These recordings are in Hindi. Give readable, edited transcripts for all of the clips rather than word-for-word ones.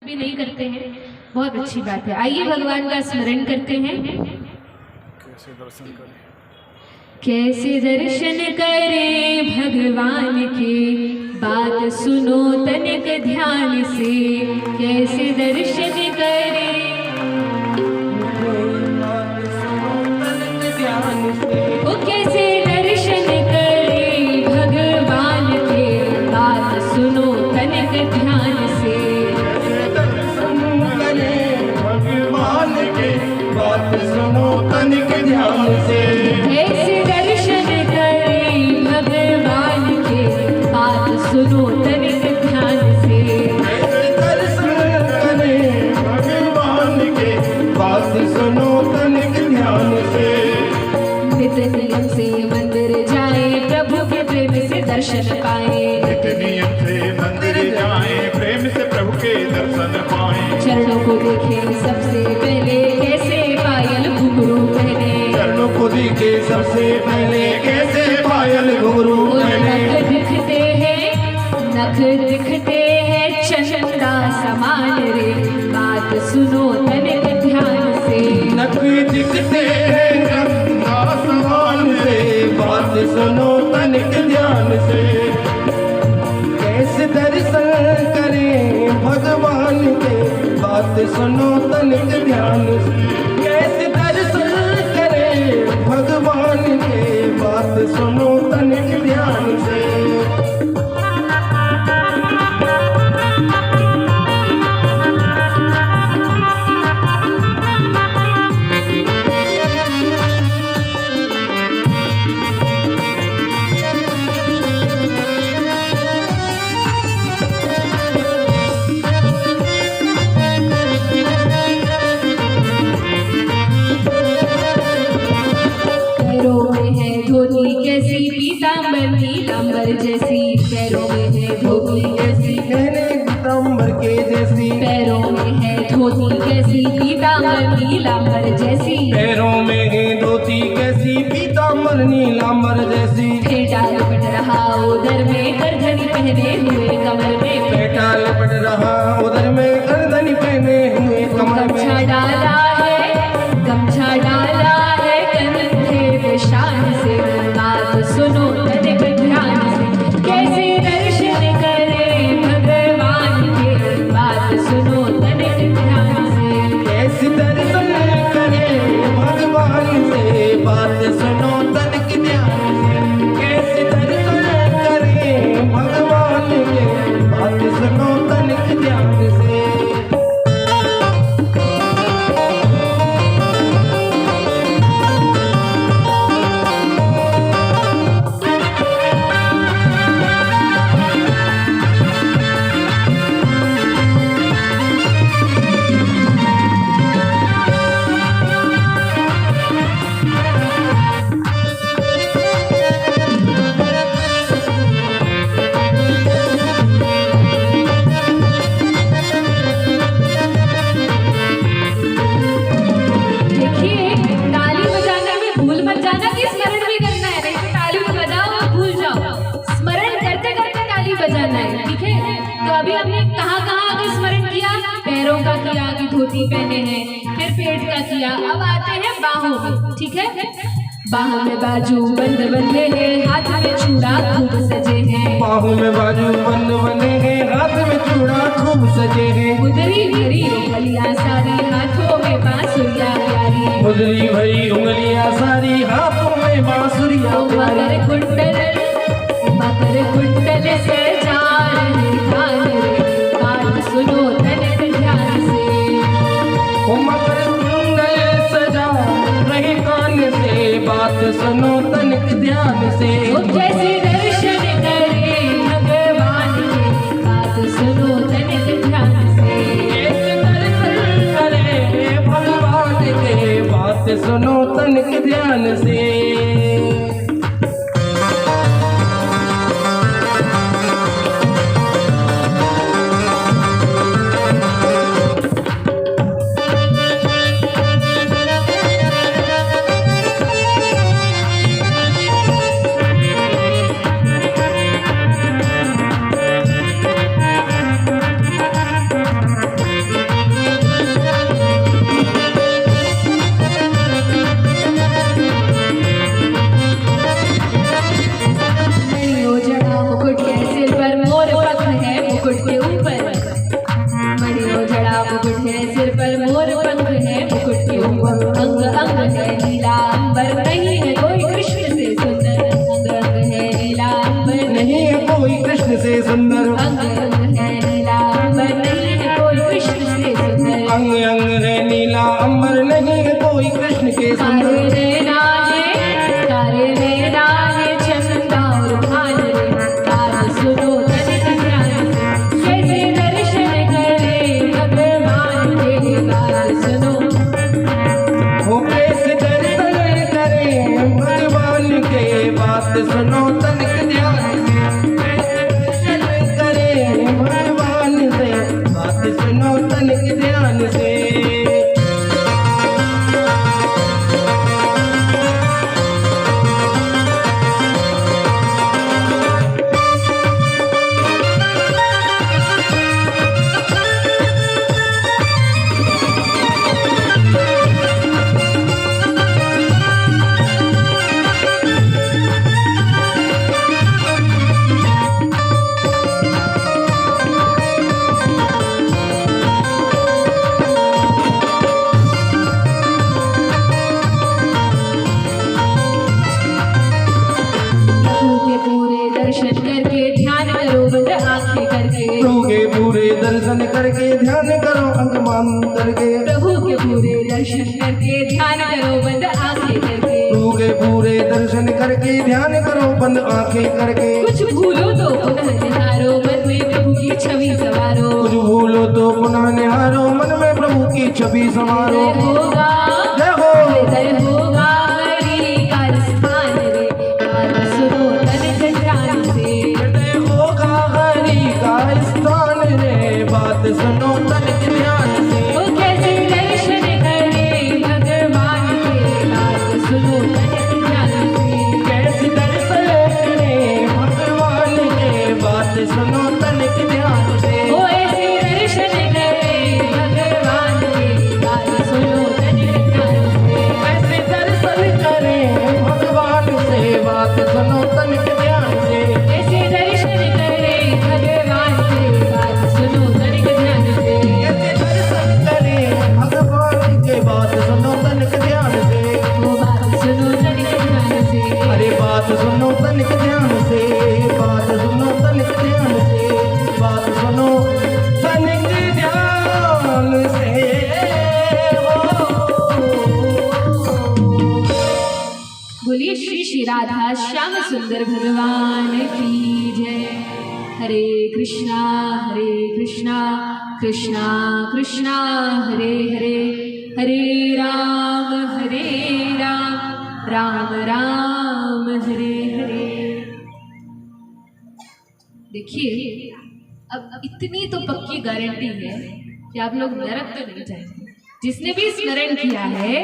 भी नहीं करते हैं, बहुत अच्छी बात है। आइए भगवान का स्मरण करते हैं। कैसे दर्शन करें भगवान के, बात सुनो तनिक ध्यान से। कैसे दर्शन करें, ओ कैसे दर्शन करें भगवान के, बात सुनो तनिक ध्यान से। बात सुनो तनिक ध्यान से। कैसे दर्शन करें भगवान के, बात सुनो तनिक ध्यान से। कैसे दर्शन करें भगवान के, बात सुनो तनिक ध्यान से। नित नियम से मंदिर जाए, प्रभु के प्रेम से दर्शन पाए। नित नियम से मंदिर जाए, प्रेम से प्रभु के दर्शन पाए। चरणों को देखे सबसे पहले, कैसे पायल घुंघरू पहने। चरणों को देखे सबसे पहले, कैसे पायल घुंघरू पहने। नख दिखते हैं, नख दिखते हैं चंदा समान रे, बात सुनो तनिक ध्यान से। नख दिखते हैं गंगा समान से, बात सुनो तनिक ध्यान से। कैसे दर्शन करें भगवान के, बात सुनो तनिक ध्यान से। कैसे दर्शन करें भगवान के, बात सुनो तनिक ध्यान से। धोती कैसी पीतांबर नीलांबर जैसी, पैरों में है धोती कैसी कहने पीतांबर के जैसी। पैरों में है धोती कैसी पीतांबर नीलांबर जैसी। पैरों में है धोती कैसी पीतांबर नीलांबर जैसी। फेटा लपट रहा उधर में करधनी पहने हुए कमर में। फेटा लपट रहा उधर में करधनी पहने हुए कमर में। गमछा डाला है, गमछा डाला है कंधे पे शान से, बात सुनो तनिक ध्यान से। कैसे दर्शन करें भगवान के, बात सुनो तनिक ध्यान से। कैसे दर्शन करें भगवान से, बात सुनो तनिक ध्यान से। कैसे दर्शन करें भगवान के, बात सुनो तनिक ध्यान से। धोती पहने हैं, फिर पेट का किया, अब आते हैं बाहों में। ठीक है, बाहों में बाजू बंद बंधे हैं, हाथ में चूड़ा खूब सजे हैं। बाहों में बाजू बंद बंधे हैं, हाथ में चूड़ा खूब सजे हैं। मुदरी भरी उंगलियां सारी, हाथों में बांसुरियां प्यारी। मुदरी भरी उंगलियां सारी, हाथों में बांसुरियां प्यारी। मकर कुंडल से जा रहे कान रे, बात सुनो तनिक ध्यान से। मकर कुंडल सजा रहे कान से, बात सुनो तनिक ध्यान से। कैसे दर्शन करें भगवान के, बात सुनो तनिक ध्यान से। कैसे दर्शन करें भगवान के, बात सुनो तनिक ध्यान से। मुकुट है सिर पर मोर पंख है मुकुट के ऊपर अंग अंग है नीला अंबर नहीं है कोई कृष्ण से सुंदर अंग अंग है नीला अंबर नहीं है कोई कृष्ण से सुंदर अंग अंग है नीला अंबर नहीं है कोई कृष्ण से सुंदर अंग अंग है नीला अंबर नहीं है कोई कृष्ण के सुंदर तारे मेरा है चंदा और भान रे तार सुनो तनिक ध्यान से कैसे दर्शन करे भगवान के तार सुनो हो कैसे दर्शन करे भगवान के बात सुनो तनिक ध्यान से कैसे दर्शन करे भगवान से बात सुनो तनिक ध्यान से दर्शन करके ध्यान करो अंग मान करके प्रभु के पूरे दर्शन करके ध्यान करो बंद आंखें करके प्रभु के पूरे दर्शन करके ध्यान करो बंद आंखें करके कुछ भूलो तो पुनः निहारो मन में प्रभु की छवि सवारो कुछ भूलो तो पुनः निहारो मन में प्रभु की छवि सवारो होगा जय हो जय होगा हरि का स्थान रे बात सुनो तनिक ध्यान से जय होगा हरि का स्थान रे बात सुनो तनिक ध्यान से वो कैसे दर्शन करे भगवान के बात सुनो तनिक ध्यान से कैसे दर्शन करे भगवान के बात सुनो तनिक ध्यान से वो ऐसे दर्शन करे भगवान के बात सुनो तनिक ध्यान से ऐसे दर्शन करे भगवान से बात सुनो तनिक ध्यान से ऐसे दर्शन करे भगवान के बात सुनो तनिक ध्यान से ऐसे दर्शन करे भगवान के बात सुनो तनिक ध्यान से वो बात सुनो तनिक ध्यान से अरे बात सुनो तनिक ध्यान से बात सुनो तनिक ध्यान से बात सुनो तनिक ध्यान से बोलिए श्री श्री राधा श्याम सुंदर भगवान की जय। हरे कृष्णा कृष्णा कृष्णा हरे हरे हरे राम राम राम हरे हरे। देखिए अब इतनी तो पक्की गारंटी है कि आप लोग नरक तो नहीं जाएंगे। जिसने भी स्मरण किया है,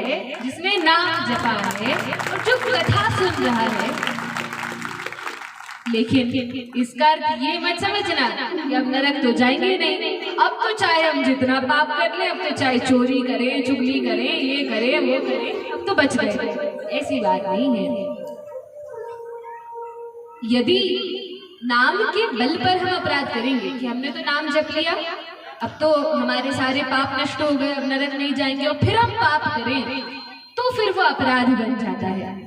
जिसने नाम जपा है और जो कथा सुन रहा है, लेकिन इसका अर्थ ये मत समझना कि अब नरक तो जाएंगे नहीं। अब तो चाहे हम जितना पाप कर ले, अब तो चाहे चोरी करें, चुगली करें, ये करें, वो करें, अब तो बच गए। ऐसी बात नहीं है। यदि नाम के बल पर हम अपराध करेंगे कि हमने तो नाम जप लिया, अब तो हमारे सारे पाप नष्ट हो गए, अब नरक नहीं जाएंगे, और फिर हम पाप करें तो फिर वो अपराध बन जाता है।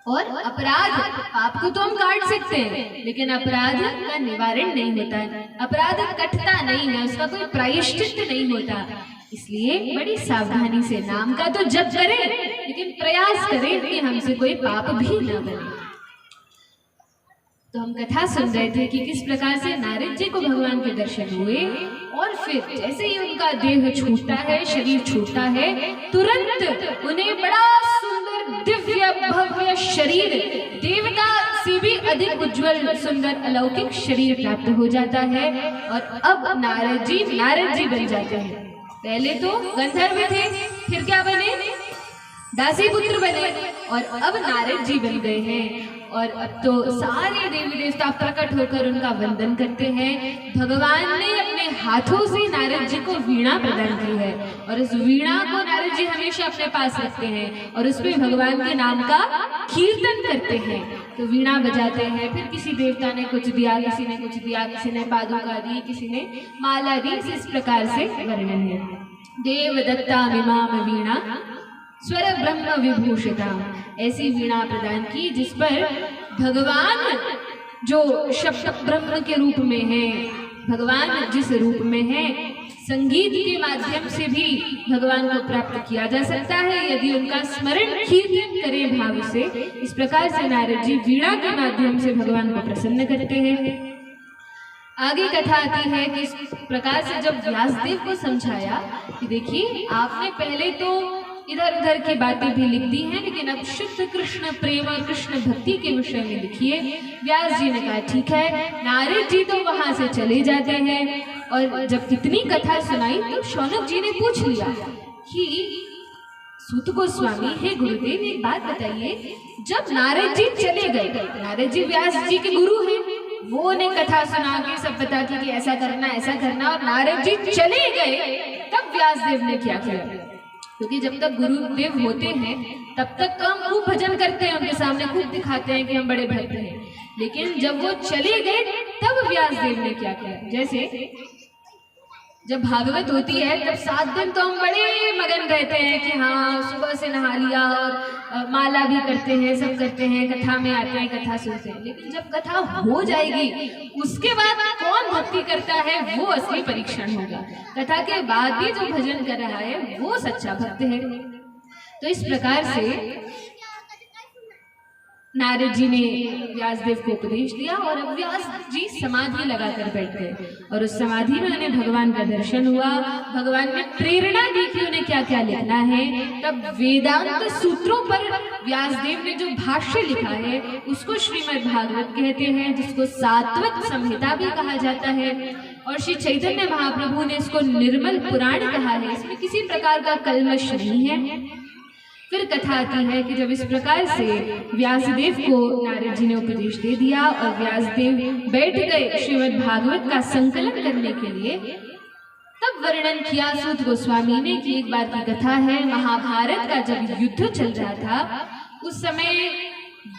और अपराध, पाप को तो हम काट सकते हैं लेकिन अपराध का निवारण नहीं होता है, अपराध कटता नहीं है, उसका कोई प्रायश्चित नहीं होता। इसलिए बड़ी सावधानी से नाम का तो जप करें, लेकिन प्रयास करें कि हमसे कोई पाप भी न बने। तो हम कथा सुन रहे थे कि किस प्रकार से नारद जी को भगवान के दर्शन हुए, और फिर जैसे ही उनका देह छूटता है, शरीर छूटता है, तुरंत उन्हें बड़ा सुंदर दिव्य भव्य शरीर, देवता से भी अधिक उज्जवल सुंदर अलौकिक शरीर प्राप्त हो जाता है। और अब नारद जी बन जाते हैं। पहले तो गंधर्व थे, फिर क्या बने? दासी पुत्र बने, और अब नारद जी बन गए हैं। और अब तो सारे देवी देवता प्रकट होकर उनका वंदन करते हैं। भगवान ने अपने हाथों से नारद जी को वीणा प्रदान की है और इस वीणा को नारद जी हमेशा अपने पास रखते हैं और उसमें भगवान के नाम का कीर्तन करते हैं। तो वीणा बजाते हैं, फिर किसी देवता ने कुछ दिया, किसी ने कुछ दिया, किसी ने पादुका दी, किसी ने माला दी, इस प्रकार से वर्णन है। देव दत्ता विमाम वीणा स्वर ब्रह्म विभूषिता, ऐसी वीणा प्रदान की जिस पर भगवान जो शब्द ब्रह्म के रूप में है, भगवान जिस रूप में है, संगीत के माध्यम से भी भगवान को प्राप्त किया जा सकता है यदि उनका स्मरण कीर्तन करें भाव से। इस प्रकार से नारद जी वीणा के माध्यम से भगवान को प्रसन्न करते हैं। आगे कथा आती है कि इस प्रकार से जब व्यासदेव को समझाया कि देखिए आपने पहले तो इधर उधर की बातें भी लिख दी हैं, लेकिन अब शुद्ध कृष्ण प्रेम और कृष्ण भक्ति के विषय में लिखिए। व्यास जी ने कहा ठीक है। नारद जी तो वहां से चले जाते हैं और जब कितनी कथा सुनाई तो शौनक जी ने पूछ लिया कि सूत गोस्वामी, हे गुरुदेव एक बात बताइए, जब नारद जी चले गए, नारद जी व्यास जी के गुरु हैं, वो ने कथा सुना के सब बता के कि ऐसा करना और नारद जी चले गए, तब व्यासदेव ने क्या किया? क्योंकि जब तक गुरुदेव होते हैं तब तक तो हम खूब भजन करते हैं, उनके सामने खूब दिखाते हैं कि हम बड़े भक्त हैं, लेकिन जब वो चले गए तब व्यासदेव ने क्या किया? जैसे जब भागवत होती है तब 7 दिन तो हम बड़े मगन रहते हैं कि हाँ सुबह से नहा लिया और माला भी करते हैं, सब करते हैं, कथा में आते हैं, कथा सुनते हैं, लेकिन जब कथा हो जाएगी उसके बाद कौन भक्ति करता है वो असली परीक्षण होगा। कथा के बाद भी जो भजन कर रहा है वो सच्चा भक्त है। तो इस प्रकार से नारद जी ने व्यासदेव को उपदेश दिया और अब व्यास जी समाधि लगाकर बैठ गए और उस समाधि में उन्हें भगवान का दर्शन हुआ। भगवान ने प्रेरणा दी कि उन्हें क्या क्या लिखना है। तब वेदांत सूत्रों पर व्यासदेव ने जो भाष्य लिखा है उसको श्रीमद् भागवत कहते हैं, जिसको सात्वत संहिता भी कहा जाता है। और श्री चैतन्य महाप्रभु ने इसको निर्मल पुराण कहा है। इसमें किसी प्रकार का कल्मश नहीं है। फिर कथा आती है कि जब इस प्रकार से व्यासदेव को नारद जी ने उपदेश दे दिया और व्यासदेव बैठ गए श्रीमद् भागवत का संकलन करने के लिए, तब वर्णन किया सूत गोस्वामी ने कि एक बार की कथा है, महाभारत का जब युद्ध चल रहा था उस समय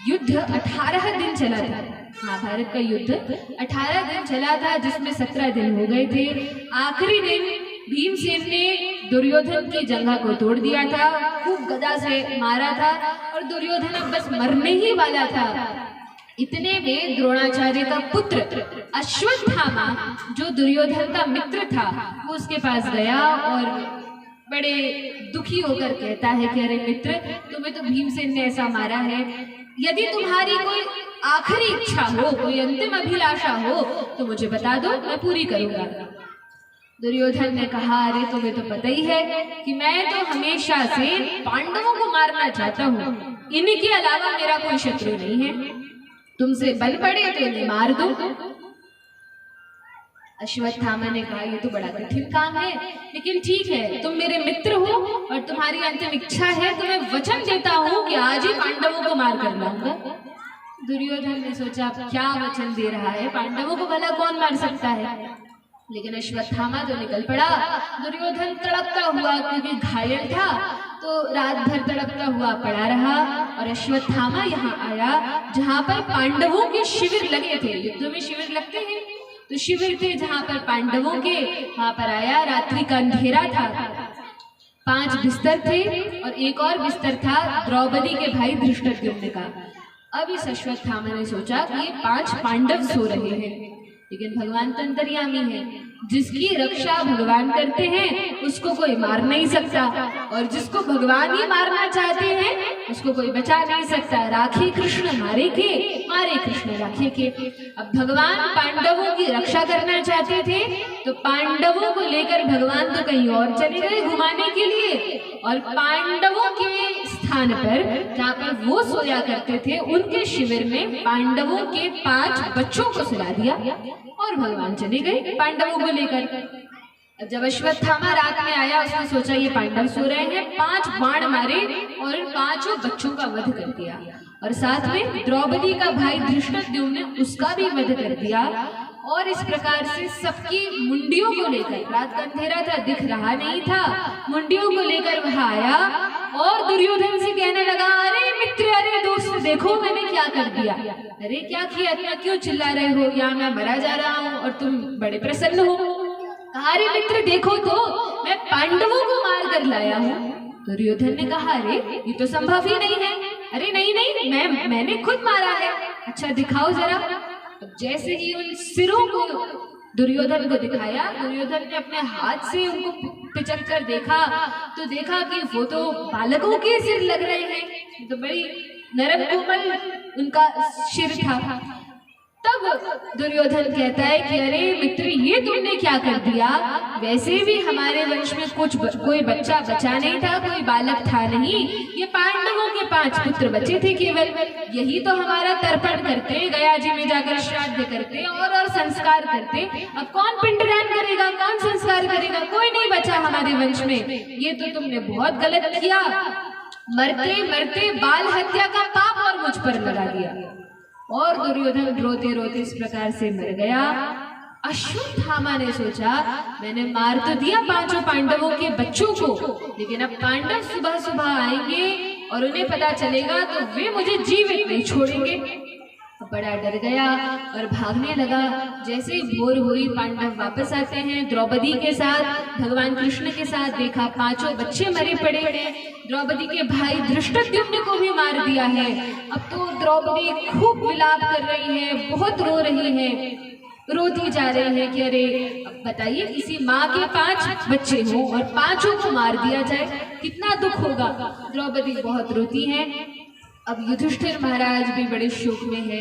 युद्ध 18 दिन चला था। महाभारत का युद्ध 18 दिन चला था, जिसमें 17 दिन हो गए थे। आखिरी दिन भीमसेन ने दुर्योधन की जंघा को तोड़ दिया था, खूब गदा से मारा था और दुर्योधन अब बस मरने ही वाला था। इतने में द्रोणाचार्य का पुत्र अश्वत्थामा, जो दुर्योधन का मित्र था, वो उसके पास गया और बड़े दुखी होकर कहता है कि अरे मित्र, तुम्हें तो भीमसेन ने ऐसा मारा है, यदि तुम्हारी कोई आखिरी इच्छा हो, कोई अंतिम अभिलाषा हो तो मुझे बता दो, मैं पूरी करूंगा। दुर्योधन ने कहा अरे तुम्हें तो पता ही है कि मैं तो हमेशा से पांडवों को मारना चाहता हूँ, इनके अलावा मेरा कोई शत्रु नहीं है, तुमसे बल पड़े तो इन्हें मार दो। अश्वत्थामा ने कहा ये तो बड़ा कठिन काम है, लेकिन ठीक है, तुम मेरे मित्र हो और तुम्हारी अंतिम इच्छा है तो मैं वचन देता हूँ कि आज ही पांडवों को मार कर लाऊंगा। दुर्योधन ने सोचा क्या वचन दे रहा है, पांडवों को भला कौन मार सकता है, लेकिन अश्वत्थामा जो निकल पड़ा। दुर्योधन तड़पता हुआ, क्योंकि घायल था तो रात भर तड़पता हुआ पड़ा रहा और अश्वत्थामा यहाँ आया जहाँ पर पांडवों के शिविर लगे थे। युद्ध में शिविर लगते हैं, तो शिविर थे जहाँ पर पांडवों के, वहां पर आया। रात्रि का अंधेरा था, 5 बिस्तर थे और एक और बिस्तर था द्रौपदी के भाई धृष्टद्युम्न का। अब इस अश्वत्थामा ने सोचा कि ये 5 पांडव सो रहे हैं, लेकिन भगवान तो अंतर्यामी है, जिसकी रक्षा भगवान करते हैं उसको कोई मार नहीं सकता, और जिसको भगवान ही मारना चाहते हैं उसको कोई बचा नहीं सकता। राखे कृष्ण मारे के, मारे कृष्ण राखे के। अब भगवान पांडवों की रक्षा करना चाहते थे तो पांडवों को लेकर भगवान तो कहीं और चले गए घुमाने के लिए, और पांडवों के स्थान पर जहाँ पर वो सोया करते थे उनके शिविर में पांडवों के 5 बच्चों को सुला दिया और भगवान चले गए पांडवों को लेकर। अब जब अश्वत्थामा रात में आया, उसने सोचा ये पांडव सो रहे हैं, 5 बाण मारे और इन 5 बच्चों का वध कर दिया, और साथ में द्रौपदी का भाई धृष्टद्युम्न ने उसका भी वध कर दिया। और इस प्रकार से सबकी मुंडियों को लेकर, रात का अंधेरा था, दिख रहा नहीं था, मुंडियों को लेकर वहां आया और दुर्योधन से कहने लगा, अरे मित्र, अरे दोस्त, देखो मैंने क्या कर दिया। अरे क्या किया, इतना क्यों चिल्ला रहे हो, यहाँ मैं मरा जा रहा हूँ और तुम बड़े प्रसन्न हो। कहा, अरे मित्र देखो तो, मैं पांडवों को मार कर लाया हूँ। दुर्योधन ने कहा, अरे ये तो संभव ही नहीं है। अरे नहीं नहीं, मैंने खुद मारा है। अच्छा दिखाओ जरा। अब जैसे ही उन सिरों को दुर्योधन को दिखाया, दुर्योधन ने अपने हाथ से उनको पिचक कर देखा तो देखा कि वो तो बालकों के सिर लग रहे हैं, तो बड़ी नरम कोमल उनका सिर था। तब दुर्योधन कहता है कि अरे मित्र, ये तुमने क्या कर दिया, वैसे भी हमारे वंश में कोई बच्चा बचा नहीं था, कोई बालक था नहीं, ये पांडवों के 5 पुत्र बचे थे केवल, यही तो हमारा तर्पण करते, गया जी में जाकर श्राद्ध करते और संस्कार करते। अब कौन पिंडदान करेगा, कौन संस्कार करेगा, कोई नहीं बचा हमारे वंश में, ये तो तुमने बहुत गलत किया। मरते मरते बाल हत्या का पाप और मुझ पर लगा दिया। और दुर्योधन रोते रोते इस प्रकार से मर गया। अश्वत्थामा ने सोचा, मैंने मार तो दिया 5 पांडवों के बच्चों को, लेकिन अब पांडव सुबह सुबह आएंगे और उन्हें पता चलेगा तो वे मुझे जीवित नहीं छोड़ेंगे। बड़ा डर गया और भागने लगा। जैसे ही भोर हुई, पांडव वापस आते हैं द्रौपदी के साथ, भगवान कृष्ण के साथ। देखा 5 बच्चे मरे पड़े, द्रौपदी के भाई धृष्टद्युम्न को भी मार दिया है। अब तो द्रौपदी खूब विलाप कर रही है, बहुत रो रही है, रोती जा रही है कि अरे अब बताइए, किसी माँ के 5 बच्चे हों और 5 को मार दिया जाए, कितना दुख होगा। द्रौपदी बहुत रोती है। अब युधिष्ठिर महाराज भी बड़े शोक में है।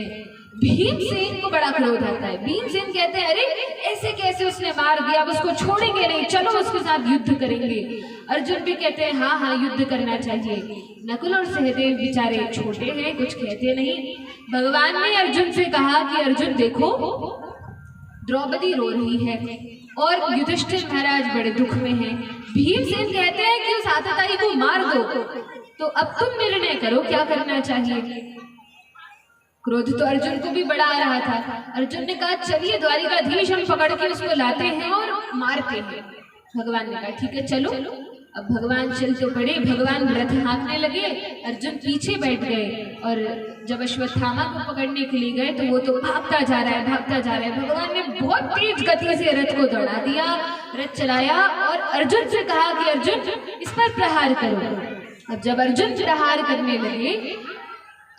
भीमसेन को बड़ा क्रोध आता है। भीमसेन कहते हैं, अरे ऐसे कैसे, उसने मार दिया, अब उसको छोड़ेंगे नहीं, चलो उसके साथ युद्ध करेंगे। अर्जुन भी कहते हैं, हाँ हाँ युद्ध करना चाहिए। नकुल और सहदेव बेचारे छोटे हैं, कुछ कहते नहीं। भगवान ने अर्जुन से कहा कि अर्जुन देखो, द्रौपदी रो रही है और युधिष्ठिर महाराज बड़े दुख में हैं। भीमसेन कहते हैं कि उस आतताई को मार दो। तो अब तुम निर्णय करो क्या करना चाहिए। क्रोध तो अर्जुन को भी बड़ा आ रहा था। अर्जुन ने कहा, चलिए द्वारिकाधीश हम पकड़ के उसको लाते हैं और मारते हैं। भगवान ने कहा, ठीक है चलो। अब भगवान चल तो पड़े, भगवान रथ हाँकने लगे, अर्जुन पीछे बैठ गए। और जब अश्वत्थामा को पकड़ने के लिए गए तो वो तो भागता जा रहा है, भागता जा रहा है। भगवान ने बहुत तेज गति से रथ को दौड़ा दिया, रथ चलाया और अर्जुन से कहा कि अर्जुन इस पर प्रहार करो। अब जब अर्जुन प्रहार करने लगे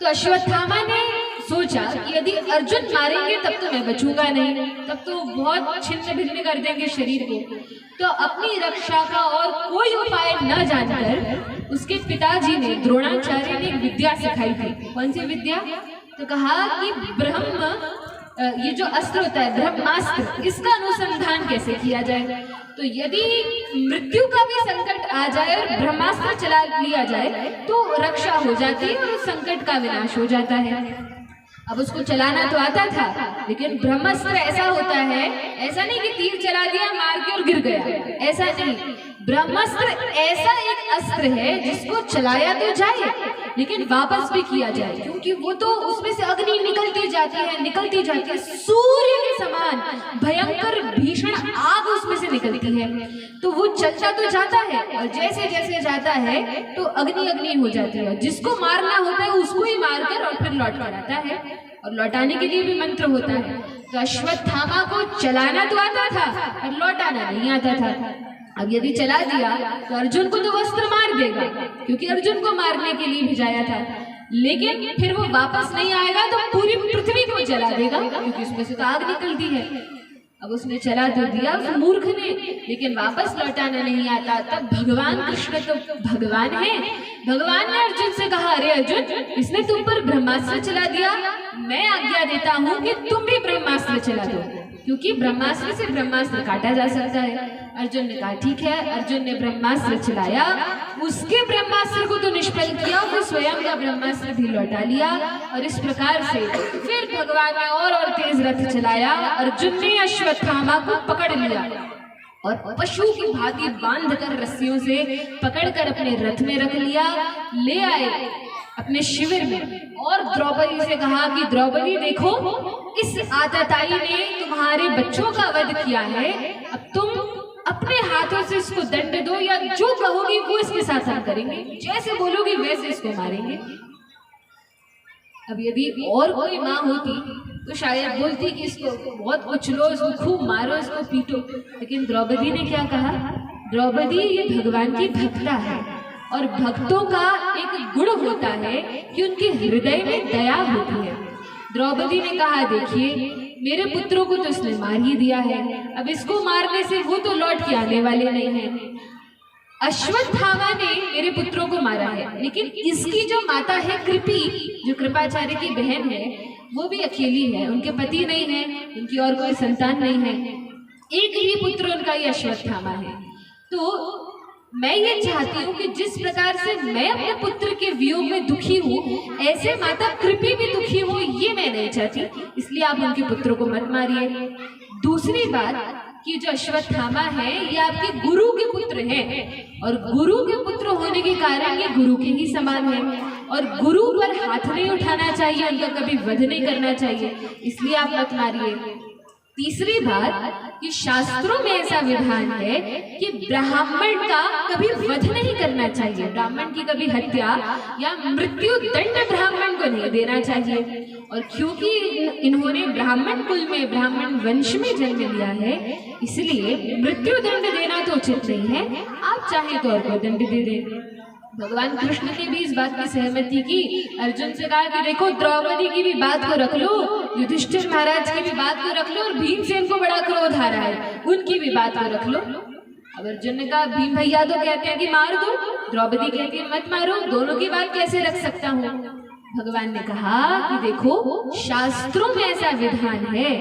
तो अश्वत्थामा ने सोचा कि यदि अर्जुन मारेंगे तब तो मैं बचूंगा नहीं, तब तो बहुत छिन्न भिन्न कर देंगे शरीर को। तो अपनी रक्षा का और कोई उपाय न जानकर उसके पिताजी ने, द्रोणाचार्य ने एक विद्या सिखाई थी। कौन सी विद्या? तो कहा कि ब्रह्म, ये जो अस्त्र होता है ब्रह्मास्त्र, इसका अनुसंधान कैसे किया जाए। तो यदि मृत्यु का भी संकट आ जाए और ब्रह्मास्त्र चला लिया जाए तो रक्षा हो जाती है और उस संकट का विनाश हो जाता है। अब उसको चलाना तो आता था, लेकिन ब्रह्मास्त्र ऐसा होता है, ऐसा नहीं कि तीर चला दिया मार के और गिर गया, ऐसा नहीं। ब्रह्मास्त्र ऐसा एक अस्त्र है जिसको चलाया तो जाए लेकिन वापस भी किया जाए, क्योंकि वो तो उसमें से अग्नि निकलती जाती है, सूर्य के समान भयंकर भीषण आग उसमें से निकलती है। तो वो चलता तो जाता है और जैसे जैसे जाता है तो अग्नि हो जाती है। जिसको मारना होता है उसको ही मारकर और फिर लौट कर आता है, और लौटाने के लिए भी मंत्र होता है। तो अश्वत्थामा को चलाना तो आता था और लौटाना नहीं आता था। अब यदि चला दिया तो अर्जुन को तो वस्त्र मार देगा, क्योंकि अर्जुन को मारने के लिए भेजाया था, लेकिन फिर वो वापस नहीं आएगा तो पूरी पृथ्वी को जला देगा, क्योंकि उसमें से तो आग निकलती है। अब उसने चला तो दिया उस मूर्ख ने, लेकिन वापस लौटाना नहीं आता। तब भगवान कृष्ण तो भगवान है, भगवान ने अर्जुन से कहा, अरे अर्जुन, इसने तुम पर ब्रह्मास्त्र चला दिया, मैं आज्ञा देता हूँ कि तुम भी ब्रह्मास्त्र चला दो, क्योंकि ब्रह्मास्त्र से ब्रह्मास्त्र काटा जा सकता है। अर्जुन ने कहा ठीक है। अर्जुन ने ब्रह्मास्त्र चलाया, उसके ब्रह्मास्त्र को तो निष्फल किया, वो स्वयं का ब्रह्मास्त्र भी लौटा लिया। और इस प्रकार से फिर भगवान ने और तेज रथ चलाया। अर्जुन ने अश्वत्थामा को पकड़ लिया और पशु की भांति बांधकर रस्सियों से पकड़कर अपने रथ में रख लिया, ले आए अपने शिविर में। और द्रौपदी से कहा कि द्रौपदी देखो, इस आतताई ने तुम्हारे बच्चों का वध किया है, अब तुम अपने हाथों से इसको दंड दो, या जो कहोगी वो इसके साथ हम करेंगे, जैसे बोलोगी वैसे इसको मारेंगे। अब यदि और कोई माँ होती तो शायद बोलती कि इसको बहुत उछलो, इसको खूब मारो, इसको पीटो, लेकिन द्रौपदी ने क्या कहा? द्रौपदी ये भगवान की भक्ता है, और भक्तों का एक गुण होता है कि उनके हृदय में दया होती है। द्रौपदी ने कहा देखिए, मेरे पुत्रों को तो इसने मार ही दिया है, अब इसको मारने से वो तो लौट के आने वाले नहीं हैं। अश्वत्थामा ने मेरे पुत्रों को मारा है, लेकिन इसकी जो माता है कृपी, जो कृपाचार्य की बहन है, वो भी अकेली है, उनके पति नहीं है, उनकी और कोई संतान नहीं है, एक ही पुत्र उनका ये अश्वत्थामा है। तो मैं ये चाहती हूँ कि जिस प्रकार से मैं अपने पुत्र के वियोग में दुखी हूँ, ऐसे माता कृपी भी दुखी हो, ये मैं नहीं चाहती, इसलिए आप उनके पुत्रों को मत मारिए। दूसरी बात कि जो अश्वत्थामा है ये आपके गुरु के पुत्र हैं, और गुरु के पुत्र होने के कारण ये गुरु के ही समान है, और गुरु पर हाथ नहीं उठाना चाहिए, उनका कभी वध नहीं करना चाहिए, इसलिए आप मत मारिए। तीसरी बात कि शास्त्रों में ऐसा विधान है कि ब्राह्मण का कभी वध नहीं करना चाहिए, ब्राह्मण की कभी हत्या या मृत्यु दंड ब्राह्मण को नहीं देना चाहिए। और क्योंकि इन्होंने ब्राह्मण कुल में, ब्राह्मण वंश में जन्म लिया है, इसलिए मृत्यु दंड देना तो उचित नहीं है, आप चाहे तो और कोई दंड दे दें। भगवान कृष्ण ने भी इस बात की सहमति की, अर्जुन से कहा कि देखो द्रौपदी की भी बात को रख लो, युधिष्ठिर महाराज की भी बात को रख लो, और भीमसेन को बड़ा क्रोध आ रहा है, उनकी भी बात को रख लो। अब अर्जुन ने कहा भीम भैया तो कहते हैं कि मार दो, द्रौपदी कहती है मत मारो, दोनों की बात कैसे रख सकता हूँ? भगवान ने कहा कि देखो शास्त्रों में ऐसा विधान है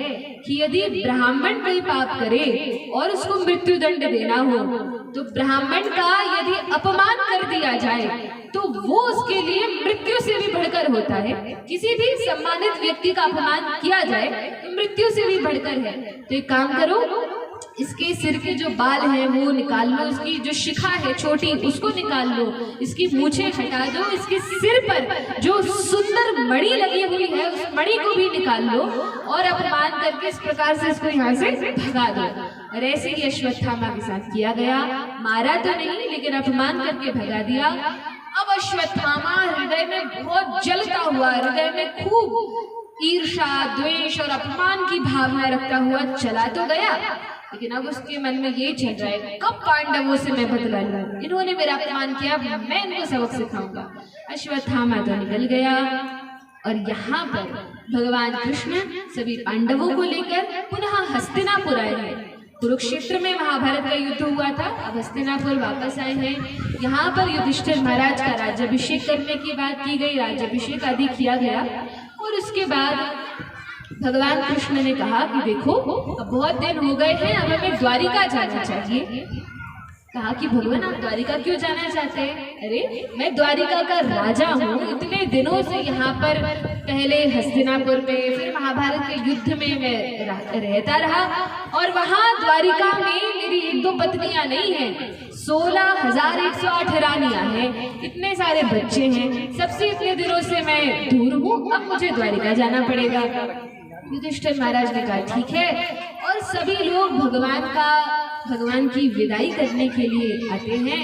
कि यदि ब्राह्मण कोई पाप करे और उसको मृत्यु दंड देना हो, तो ब्राह्मण का यदि अपमान कर दिया जाए तो वो उसके लिए मृत्यु से भी बढ़कर होता है। किसी भी सम्मानित व्यक्ति का अपमान किया जाए तो मृत्यु से भी बढ़कर है। तो एक काम करो, इसके सिर के जो बाल हैं वो निकाल लो, इसकी जो शिखा है छोटी उसको निकाल लो, इसकी मूछें हटा दो, इसके सिर पर जो सुंदर मणि लगी हुई है उस मणि को भी निकाल लो, और अपमान करके इस प्रकार से इसको यहाँ से भगा दो। और ऐसे ही अश्वत्थामा के साथ किया गया, मारा तो नहीं लेकिन अपमान करके भगा दिया। अब अश्वत्थामा हृदय में बहुत जलता हुआ, हृदय में खूब ईर्षा, द्वेष और अपमान की भावना रखता हुआ चला तो गया, लेकिन अब उसके मन में ये चल रहा है कब पांडवों से मैं बदला लूं, इन्होंने मेरा अपमान किया, मैं इनको सबक सिखाऊंगा। अश्वत्थामा तो निकल गया, और यहाँ पर भगवान कृष्ण सभी पांडवों को लेकर पुनः हस्तिनापुर आए हैं। कुरुक्षेत्र में महाभारत का युद्ध हुआ था, अब हस्तिनापुर वापस आए हैं। यहाँ पर युधिष्ठिर महाराज का राज्याभिषेक करने की बात की गई, राज्याभिषेक आदि किया गया, और उसके बाद भगवान कृष्ण ने कहा कि देखो अब बहुत दिन हो गए हैं, अब हमें द्वारिका जाना चाहिए। कहा कि भगवान आप द्वारिका क्यों जाना चाहते हैं? अरे मैं द्वारिका का राजा हूँ, इतने दिनों से यहाँ पर, पहले हस्तिनापुर में, फिर महाभारत के युद्ध में मैं रहता रहा, और वहाँ द्वारिका में मेरी एक दो पत्नियां नहीं हैं, 16,108 रानियां हैं, इतने सारे बच्चे हैं, सबसे इतने दिनों से मैं दूर हूँ, अब मुझे द्वारिका जाना पड़ेगा। युधिष्ठिर महाराज ने कहा ठीक है, और सभी लोग भगवान की विदाई करने के लिए आते हैं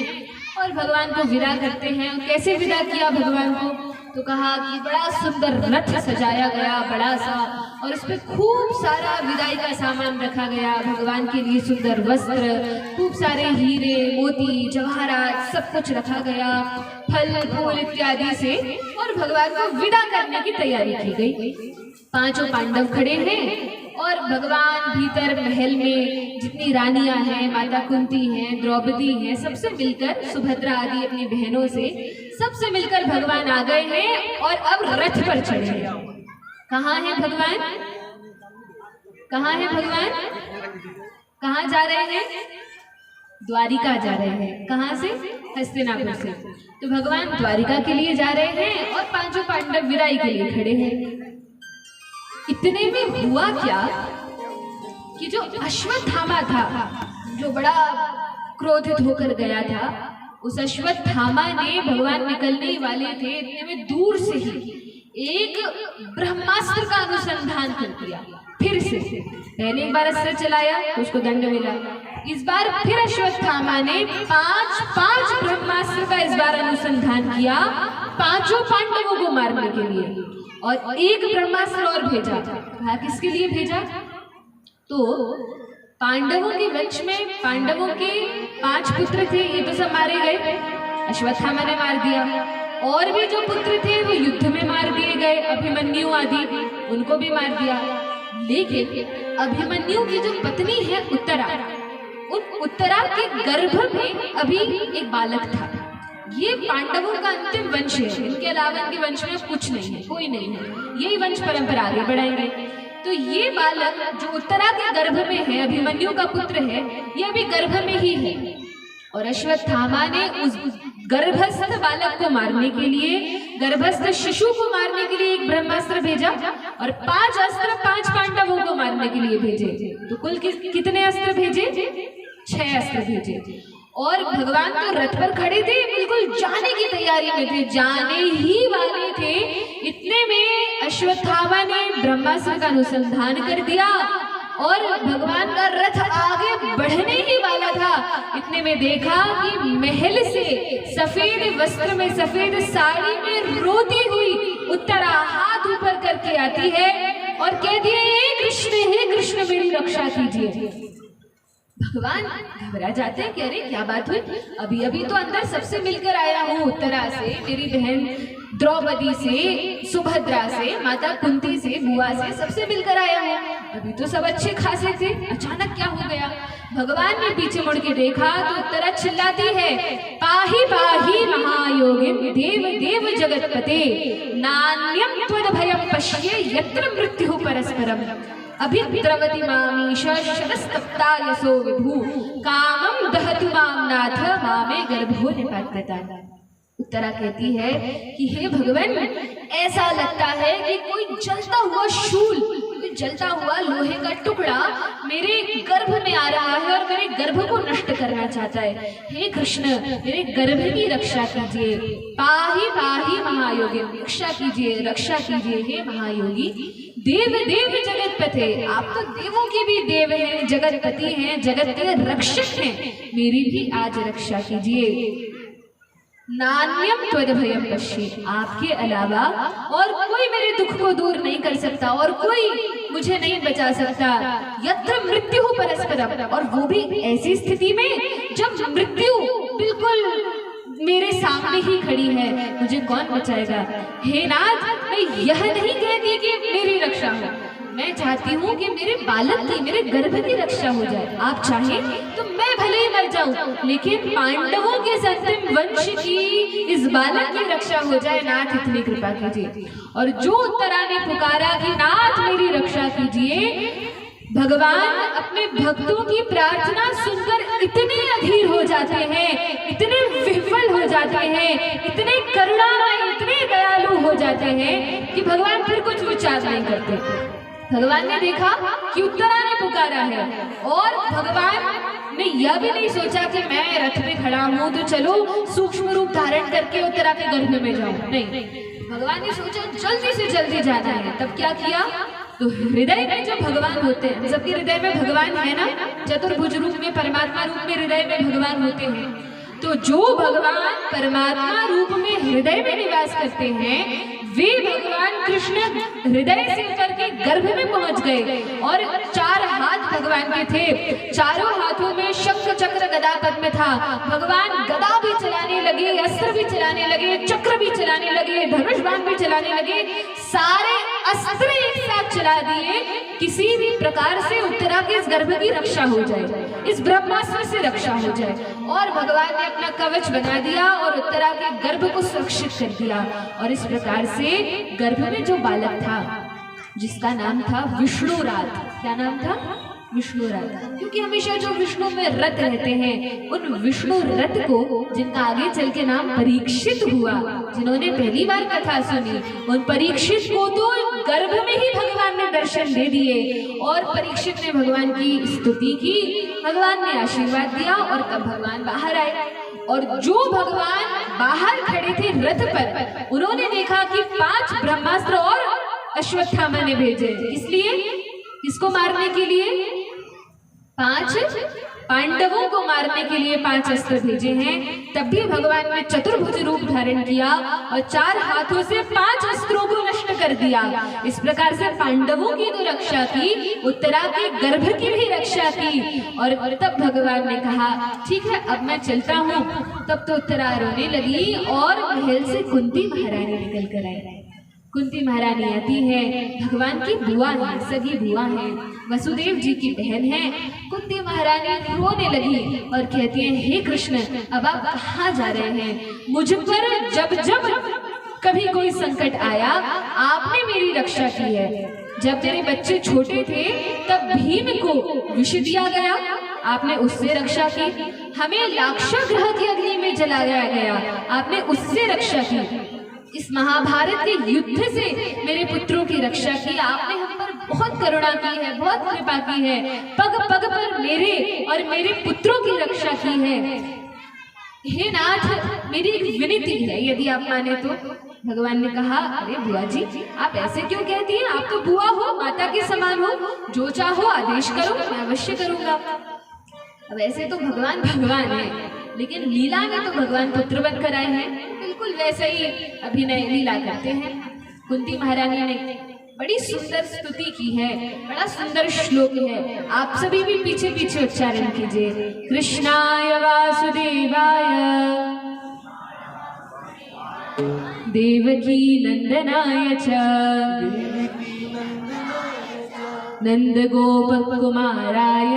और भगवान को विदा करते हैं। कैसे विदा किया भगवान को? तो कहा कि बड़ा सुंदर रथ सजाया गया, बड़ा सा, और उस पर खूब सारा विदाई का सामान रखा गया, भगवान के लिए सुंदर वस्त्र, खूब सारे हीरे मोती जवाहरात सब कुछ रखा गया, फल फूल इत्यादि से, और भगवान को विदा करने की तैयारी की गई। पांचों पांडव खड़े हैं, और भगवान भीतर महल में जितनी रानियां हैं, माता कुंती हैं, द्रौपदी हैं, सबसे मिलकर, सुभद्रा आदि अपनी बहनों से सबसे मिलकर भगवान आ गए हैं, और अब रथ पर चढ़े हैं। कहाँ है भगवान? कहाँ है भगवान? कहाँ जा रहे हैं? द्वारिका जा रहे हैं। कहाँ से? हस्तिनापुर से। तो भगवान द्वारिका के लिए जा रहे हैं, और पांचों पांडव विदाई के लिए खड़े हैं। इतने में हुआ क्या कि जो अश्वत्थामा था, जो बड़ा क्रोधित होकर गया था, उस अश्वत्थामा ने भगवान निकलने ही वाले थे इतने में दूर से ही एक ब्रह्मास्त्र का अनुसंधान कर दिया। फिर से पहले एक बार अस्त्र चलाया तो उसको दंड मिला, इस बार फिर अश्वत्थामा ने पांच ब्रह्मास्त्र का इस बार अनुसंधान किया, पांचों पांडवों को मारने के लिए, और एक ब्रह्मास्त्र और भेजा। कहा किसके लिए भेजा? तो पांडवों के वंश में पांडवों के 5 पुत्र थे, ये तो सब मारे गए, अश्वत्थामा ने मार दिया। और भी जो पुत्र थे वो युद्ध में मार दिए गए, अभिमन्यु आदि, उनको भी मार दिया। लेकिन अभिमन्यु की जो पत्नी है उत्तरा, उन उत्तरा के गर्भ में अभी एक बालक था। ये पांडवों का अंतिम वंश है, इनके अलावा इनके वंश में कुछ नहीं है, कोई नहीं है, यही वंश परंपरा आगे बढ़ाएंगे। तो ये बालक जो उत्तरा के गर्भ में है, अभिमन्यु का पुत्र है, ये अभी गर्भ में ही है। और अश्वत्थामा ने उस गर्भस्थ बालक को मारने के लिए, गर्भस्थ शिशु को मारने के लिए एक ब्रह्मास्त्र भेजा, और 5 अस्त्र 5 पांडवों को मारने के लिए भेजे। तो कुल कितने अस्त्र भेजे? 6 अस्त्र भेजे। और भगवान तो रथ पर खड़े थे, बिल्कुल जाने की तैयारी में थे, जाने ही वाले थे। इतने में अश्वत्थामा ने ब्रह्मास्त्र का अनुसंधान कर दिया और भगवान का रथ आगे बढ़ने ही वाला था। इतने में देखा कि महल से सफेद वस्त्र में, सफेद साड़ी में रोती हुई उत्तरा हाथ ऊपर करके आती है और कहती है, हे कृष्ण मेरी रक्षा कीजिए। भगवान घबरा जाते हैं कि अरे क्या बात हुई, अभी अभी तो अंदर सबसे मिलकर आया हूँ, उत्तरा से, मेरी बहन द्रौपदी से, सुभद्रा से, माता कुंती से, बुआ से, सबसे मिलकर आया हूँ, अभी तो सब अच्छे खासे थे, अचानक क्या हो गया? भगवान ने पीछे मुड़ के देखा तो उत्तरा चिल्लाती है, पाहि पाहि महायोगिन देव देव जगतपते, नान्यं त्वद्भयं पश्ये यत्र मृत्युः परस्परम्, अभिद्रवति मामीश शतस्तप्ता यशो विभु, कामं दहतु मां नाथ मामे गर्भो निपात्यता। उत्तरा कहती है कि हे भगवान, ऐसा लगता है कि कोई जलता हुआ शूल, कोई जलता हुआ लोहे का टुकड़ा मेरे गर्भ में आ रहा है और मेरे गर्भ को नष्ट करना चाहता है। हे कृष्ण, मेरे गर्भ की रक्षा कीजिए। पाहि पाहि महायोगी, रक्षा कीजिए, रक्षा कीजिए हे महायोगी। देव देव जगतपते, आप तो देवों के भी देव हैं, जगतपति हैं, जगत के रक्षक हैं, मेरी भी आज रक्षा कीजिए। नान्यम त्वद्भयं पश्ये, आपके अलावा और कोई मेरे दुख को दूर नहीं कर सकता और कोई मुझे नहीं बचा सकता। यत्र मृत्यु परस्परम, और वो भी ऐसी स्थिति में जब मृत्यु बिल्कुल मेरे सामने ही खड़ी है, मुझे कौन बचाएगा? हे नाथ, मैं यह नहीं कहती कि मेरी रक्षा हो, मैं चाहती हूँ कि मेरे बालक की, मेरे गर्भ की रक्षा हो जाए। आप चाहें तो मैं भले ही मर जाऊं, लेकिन पांडवों के अंतिम वंश की, इस बालक की रक्षा हो जाए। नाथ इतनी कृपा कीजिए। और जो उत्तरा ने पुकारा कि नाथ मेरी रक्षा कीजिए, भगवान अपने भक्तों की प्रार्थना सुनकर इतने अधीर हो जाते हैं, इतने विह्वल हो जाते हैं, इतने करुणामय, इतने दयालु हो जाते हैं कि भगवान फिर कुछ विचार नहीं करते। भगवान ने देखा कि उत्तरा ने पुकारा है और भगवान ने यह भी नहीं सोचा कि मैं रथ में खड़ा हूँ तो चलो सूक्ष्म रूप धारण करके उत्तरा के गर्भ में जाऊं। नहीं, भगवान ने सोचा जल्दी से जल्दी जाना है। तब क्या किया? तो हृदय में जो भगवान होते हैं, सबके हृदय में भगवान है ना, चतुर्भुज रूप में, परमात्मा रूप में हृदय में भगवान होते हैं। तो जो भगवान परमात्मा रूप में हृदय में निवास करते हैं, वे भगवान कृष्ण हृदय से करके गर्भ में पहुंच गए। और 4 हाथ भगवान के थे, चारों हाथों में शंख चक्र गदा पद्म था। भगवान गदा भी चलाने लगे, अस्त्र भी चलाने लगे, चक्र भी चलाने लगे, धनुष बाण भी चलाने लगे, सारे अस्त्र एक साथ चला दिए, किसी भी प्रकार से उत्तरा के इस गर्भ की रक्षा हो जाए, इस ब्रह्मास्त्र से रक्षा हो जाए। और भगवान ने अपना कवच बना दिया और उत्तरा के गर्भ को सुरक्षित कर दिया। और इस प्रकार से गर्भ में जो बालक था, जिसका नाम था विष्णुरात, क्या नाम था? विष्णु रथ, क्योंकि हमेशा जो विष्णु में रथ रहते हैं उन विष्णु रथ को, जिनका आगे चल के नाम परीक्षित हुआ, जिन्होंने पहली बार कथा सुनी, उन परीक्षित को तो गर्भ में ही भगवान ने दर्शन दे दिए और परीक्षित ने भगवान की स्तुति की, भगवान ने आशीर्वाद दिया और तब भगवान बाहर आए। और जो भगवान बाहर खड़े थे रथ पर, उन्होंने देखा कि 5 ब्रह्मास्त्र और अश्वत्थामा ने भेजे। इसलिए किसको मारने के लिए? 5 पांडवों को मारने के लिए 5 अस्त्र भेजे हैं। तब भी भगवान ने चतुर्भुज रूप धारण किया और 4 हाथों से 5 अस्त्रों को नष्ट कर दिया। इस प्रकार से पांडवों की तो रक्षा की, उत्तरा के गर्भ की भी रक्षा की। और तब भगवान ने कहा ठीक है अब मैं चलता हूँ। तब तो उत्तरा रोने लगी और महल से कुंती महारानी निकल कर आई। कुंती महारानी आती है, भगवान की बुआ है, सगी बुआ है, वसुदेव जी की बहन है। कुंती महारानी रोने लगी और कहती है हे कृष्ण अब आप कहाँ जा रहे हैं? मुझ पर जब जब कभी कोई संकट आया आपने मेरी रक्षा की है। जब तेरे बच्चे छोटे थे तब भीम को विष दिया गया, आपने उससे रक्षा की। हमें लाक्षागृह की अग्नि में जलाया गया, आपने उससे रक्षा की। इस महाभारत के युद्ध से मेरे पुत्रों की रक्षा की, आपने हम पर बहुत करुणा की है, बहुत कृपा की है। पग पग पर मेरे और मेरे पुत्रों की रक्षा की है। हे नाथ मेरी एक विनती है यदि आप माने तो। भगवान ने कहा अरे बुआ जी आप ऐसे क्यों कहती हैं? आप तो बुआ हो, माता के समान हो, जो चाहो आदेश करो मैं अवश्य करूंगा। अब ऐसे तो भगवान भगवान है, लेकिन लीला में तो भगवान पुत्र बनकर आए हैं, बिल्कुल वैसे ही अभिनय लीला करते हैं। कुंती महारानी ने बड़ी सुंदर स्तुति की है, बड़ा सुंदर श्लोक है। आप सभी भी पीछे पीछे उच्चारण कीजिए। कृष्णाय वासुदेवाय देवकी नंदनाय च नंद गोप कुमाराय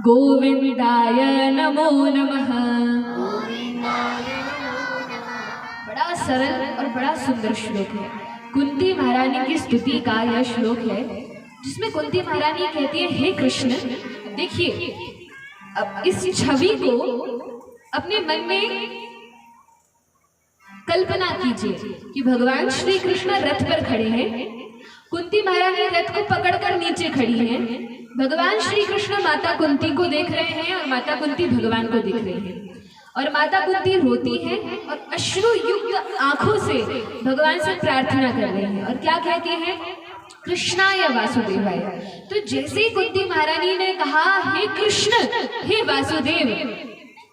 गोविंदाय नमो नमः। बड़ा सरल और बड़ा सुंदर श्लोक है। कुंती महारानी की स्तुति का यह श्लोक है जिसमें कुंती महारानी कहती है हे कृष्ण। देखिए अब इस छवि को अपने मन में कल्पना कीजिए कि भगवान श्री कृष्ण रथ पर खड़े हैं, कुंती महारानी रथ को पकड़कर नीचे खड़ी हैं, भगवान श्री कृष्ण माता कुंती को देख रहे हैं और माता कुंती भगवान को देख रही हैं, और माता कुंती रोती है और अश्रु युक्त आंखों से भगवान से प्रार्थना कर रही है और क्या कहती है? कृष्णाय वासुदेवाय। तो जैसे ही कुंती महारानी ने कहा हे कृष्ण हे वासुदेव,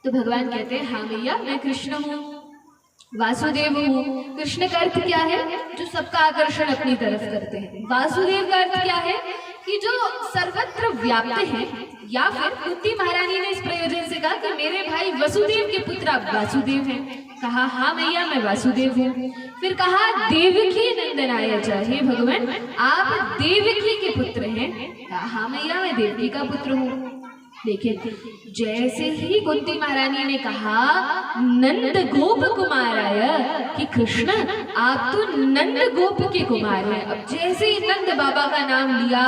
तो भगवान कहते हैं हाँ भैया मैं कृष्ण हूँ, वासुदेव हूँ। कृष्ण का अर्थ क्या है? जो सबका आकर्षण अपनी तरफ करते हैं। वासुदेव का अर्थ क्या है? कि जो सर्वत्र व्याप्त है। या फिर कुंती महारानी ने इस प्रयोजन से कहा कि मेरे भाई वसुदेव के पुत्र आप वासुदेव हैं, कहा हाँ भैया मैं वासुदेव हूँ। फिर कहा देवकी नंदनाय च, हे भगवान आप देवकी के पुत्र हैं, कहा हाँ भैया मैं देवकी का पुत्र हूँ। देखिए जैसे ही कुंती महारानी ने कहा नंद गोप कुमाराय कि कृष्ण आप तो नंद गोप के कुमार हैं, अब जैसे ही नंद बाबा का नाम लिया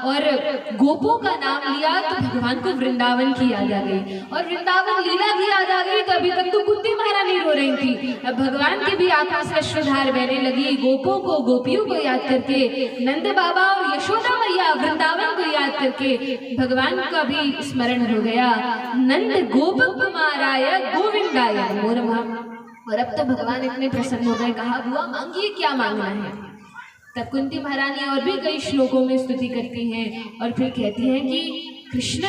और गोपों का नाम लिया तो भगवान को वृंदावन की याद आ गई और वृंदावन लीला की याद आ गई। तो अभी तक तो कुंती महारानी रो रही थी, अब भगवान की भी आंखों से अश्रुधार बहने लगी। गोपों को गोपियों को याद करके, नंद बाबा और यशोदा मैया वृंदावन को याद करके भगवान का भी स्मरण हो गया। नंद गोप कुमाराय गोविंदाय नमो नमः। और अब तो भगवान इतने प्रसन्न हो गए, कहा बुआ मांगिए क्या मांगना है। तब कुंती महारानी और भी कई श्लोकों में स्तुति करती हैं और फिर कहती हैं कि कृष्ण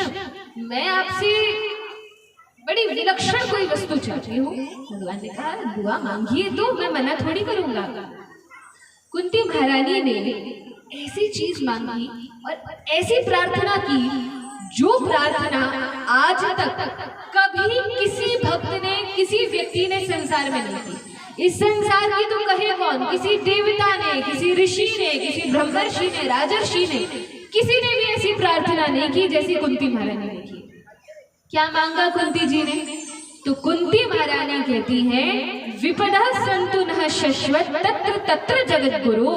मैं आपसे बड़ी विलक्षण कोई वस्तु चाहती हूँ। भगवान ने कहा बुआ मांगिए तो मैं मना थोड़ी करूंगा। कुंती महारानी ने ऐसी चीज मांगी और ऐसी प्रार्थना की जो प्रार्थना आज तक कभी किसी भक्त ने, किसी व्यक्ति ने संसार में नहीं की। इस संसार की तो कहे कौन, किसी देवता ने, किसी ऋषि ने, किसी ब्रह्मर्षि ने, राजर्षि ने, किसी ने भी ऐसी प्रार्थना नहीं की जैसी कुंती महारानी ने की। क्या मांगा कुंती जी ने? तो कुंती महारानी कहती हैं विपदः सन्तु नः शश्वत् तत्र तत्र जगद्गुरु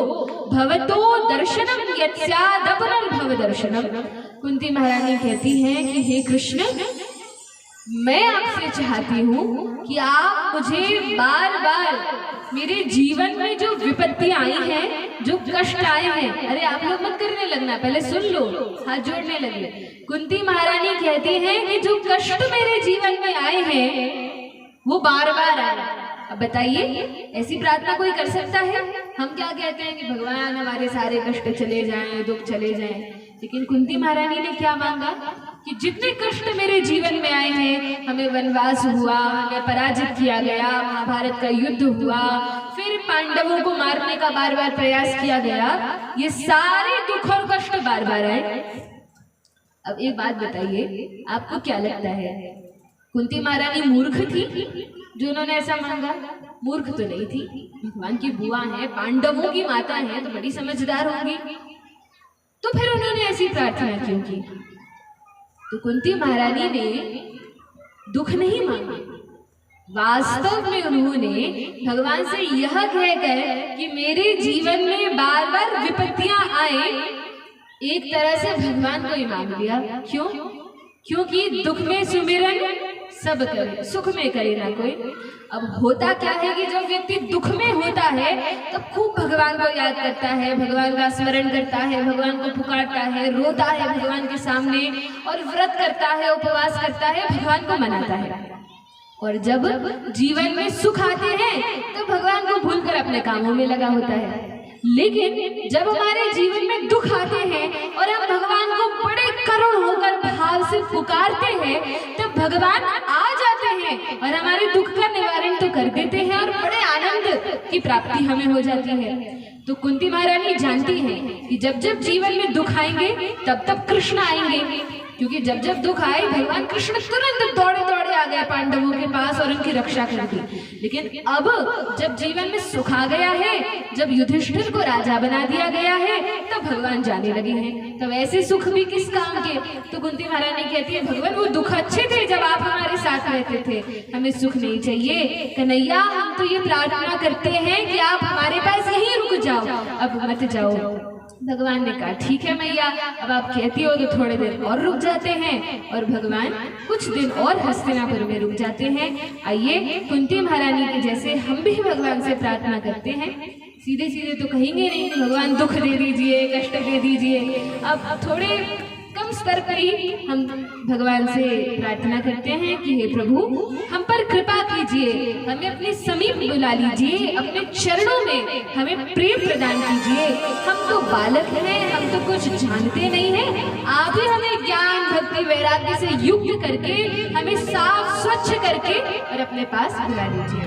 भवतो दर्शनम यत्स्यादपरं भव दर्शनम। कुंती महारानी कहती हैं कि हे कृष्ण, मैं आपसे चाहती हूँ कि आप मुझे बार बार मेरे जीवन में जो विपत्तियां आई हैं, जो कष्ट आए हैं, अरे आप लोग मत करने लगना, पहले सुन लो, हाथ जोड़ने लगे। कुंती महारानी कहती हैं कि जो कष्ट मेरे जीवन में आए हैं वो बार बार आए। अब बताइए, ऐसी प्रार्थना कोई कर सकता है? हम क्या कहते हैं कि भगवान हमारे सारे कष्ट चले जाएं, दुख चले जाएं, लेकिन कुंती महारानी ने क्या मांगा कि जितने कष्ट मेरे जीवन में आए हैं, हमें वनवास हुआ, हमें पराजित किया गया, महाभारत का युद्ध हुआ, फिर पांडवों को मारने का बार बार प्रयास किया गया, ये सारे दुख और कष्ट बार बार आए। अब एक बात बताइए, आपको क्या लगता है, कुंती महारानी मूर्ख थी जो उन्होंने ऐसा मांगा? मूर्ख तो नहीं थी, भगवान की बुआ है, पांडवों की माता है, तो बड़ी समझदार होंगी। तो फिर उन्होंने ऐसी प्रार्थना क्यों की? तो कुंती महारानी ने दुख नहीं मांगा, वास्तव में उन्होंने भगवान से यह कहकर कि मेरे जीवन में बार बार विपत्तियां आए, एक तरह से भगवान को ही मांग लिया। क्यों? क्योंकि दुख में सुमिरन सब करे, सुख में करे ना कोई। अब होता क्या है कि जब व्यक्ति दुख में होता है तब खूब भगवान को याद करता है, भगवान का स्मरण करता है, भगवान को पुकारता है, रोता है भगवान के सामने और व्रत करता है, उपवास करता है, भगवान को मनाता है। और जब जीवन में सुख आते हैं तो भगवान को भूलकर अपने कामों में लगा होता है। लेकिन जब हमारे जीवन में दुख आते हैं और हम भगवान को बड़े करुण होकर भाव से पुकारते हैं, तब भगवान आ जाते हैं और हमारे दुख का निवारण तो कर देते हैं और बड़े आनंद की प्राप्ति हमें हो जाती है। तो कुंती महारानी जानती हैं कि जब जब जीवन में दुख आएंगे तब तब कृष्ण आएंगे, क्योंकि जब जब दुख आए भगवान कृष्ण तुरंत दौड़े दौड़े आ गए पांडवों के पास और उनकी रक्षा कर दी। लेकिन अब जब जीवन में सुख आ गया है, जब युधिष्ठिर को राजा बना दिया गया है, तब भगवान जाने लगे हैं। तो वैसे सुख भी किस काम के? तो कुंती महारानी कहती है भगवान वो दुख अच्छे थे जब आप हमारे साथ रहते थे, हमें सुख नहीं चाहिए। कन्हैया, हम तो ये प्रार्थना करते हैं कि आप हमारे पास यहीं रुक जाओ, अब मत जाओ। भगवान ने कहा ठीक है मैया, अब आप कहती हो तो थोड़े देर और रुक जाते हैं। और भगवान कुछ दिन और हस्तिनापुर में रुक जाते हैं। आइए कुंती महारानी के जैसे हम भी भगवान से प्रार्थना करते हैं। सीधे सीधे तो कहेंगे नहीं कि भगवान दुख दे दीजिए, कष्ट दे दीजिए। अब थोड़े कम स्तर पर ही हम भगवान से प्रार्थना करते हैं कि हे प्रभु हम पर कृपा कीजिए, हमें अपने समीप बुला लीजिए, अपने चरणों में हमें प्रेम प्रदान कीजिए। हम तो बालक हैं, हम तो कुछ जानते नहीं हैं, आप ही हमें ज्ञान भक्ति वैराग्य से युक्त करके हमें साफ स्वच्छ करके और अपने पास बुला लीजिए।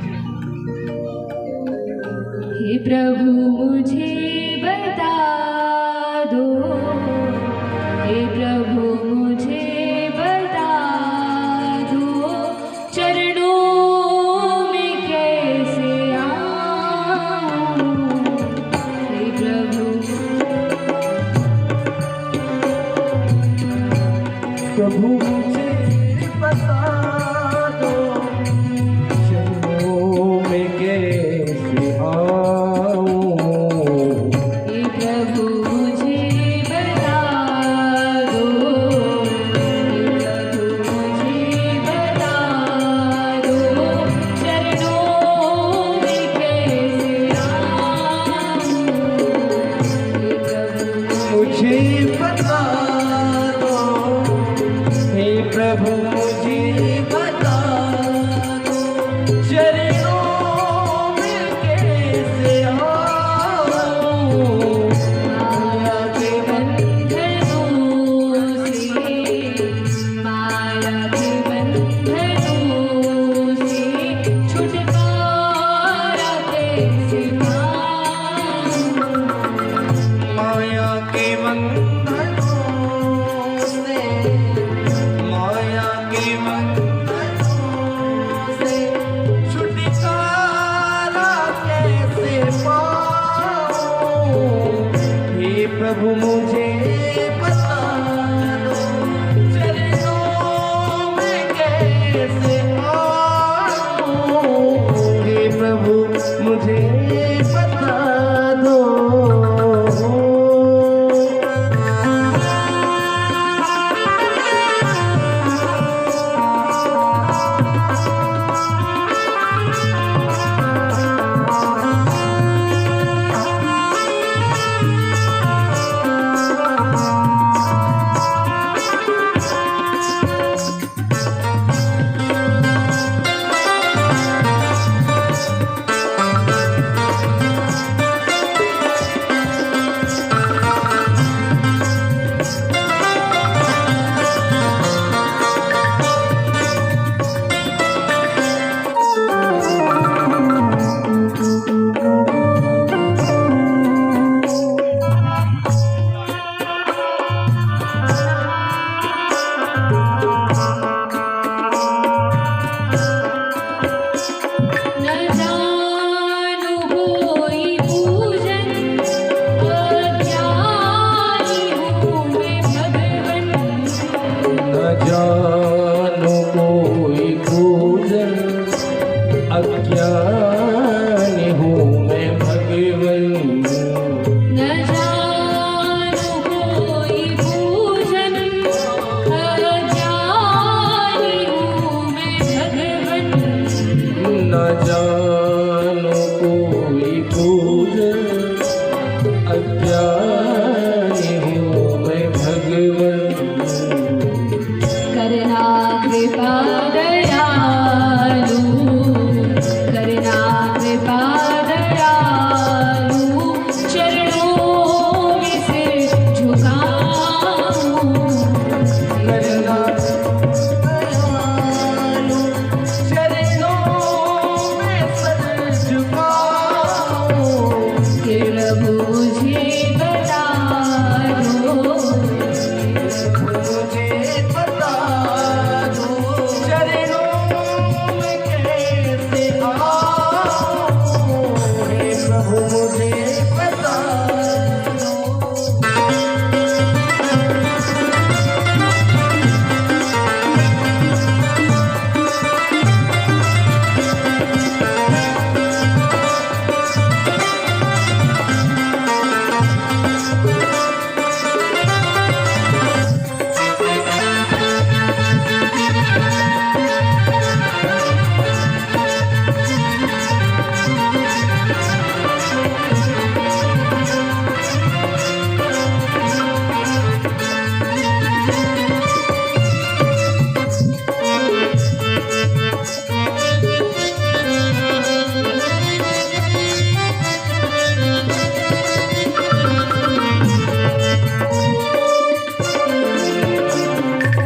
हे प्रभु मुझे बता दो, हे प्रभु मुझे बता दो, चरणों में कैसे आऊं। हे प्रभु मुझे बता दो, चरणों में कैसे आऊं। हे प्रभु मुझे बता दो, हे प्रभु मुझे बता दो, चरणों में कैसे आऊं। हे प्रभु मुझे बता दो, हे प्रभु मुझे बता दो, चरणों में कैसे आऊं। माया के बंधनों से छुटकारा कैसे पाऊं। माया के बंधनों से, माया के बंधनों से छुटकारा कैसे पाऊं। हे प्रभु मुझे बता दो, चरणों में कैसे आऊं। मुझे बता दो। अज्ञानी हूँ मैं भगवन। न जानो कोई पूजन अज्ञानी हूँ मैं भगवन। न जानो कोई पूजन अज्ञानी हूँ मैं भगवन। करना कृपा दयालु, करना कृपा दयालु, चरणों में सिर झुकाऊं। करना दयालु, चरणों में सर झुकाऊं। कि प्रभु मुझे बता दो, मुझे बता दो चरणों में कैसे आऊं। हे प्रभु मुझे बता दो।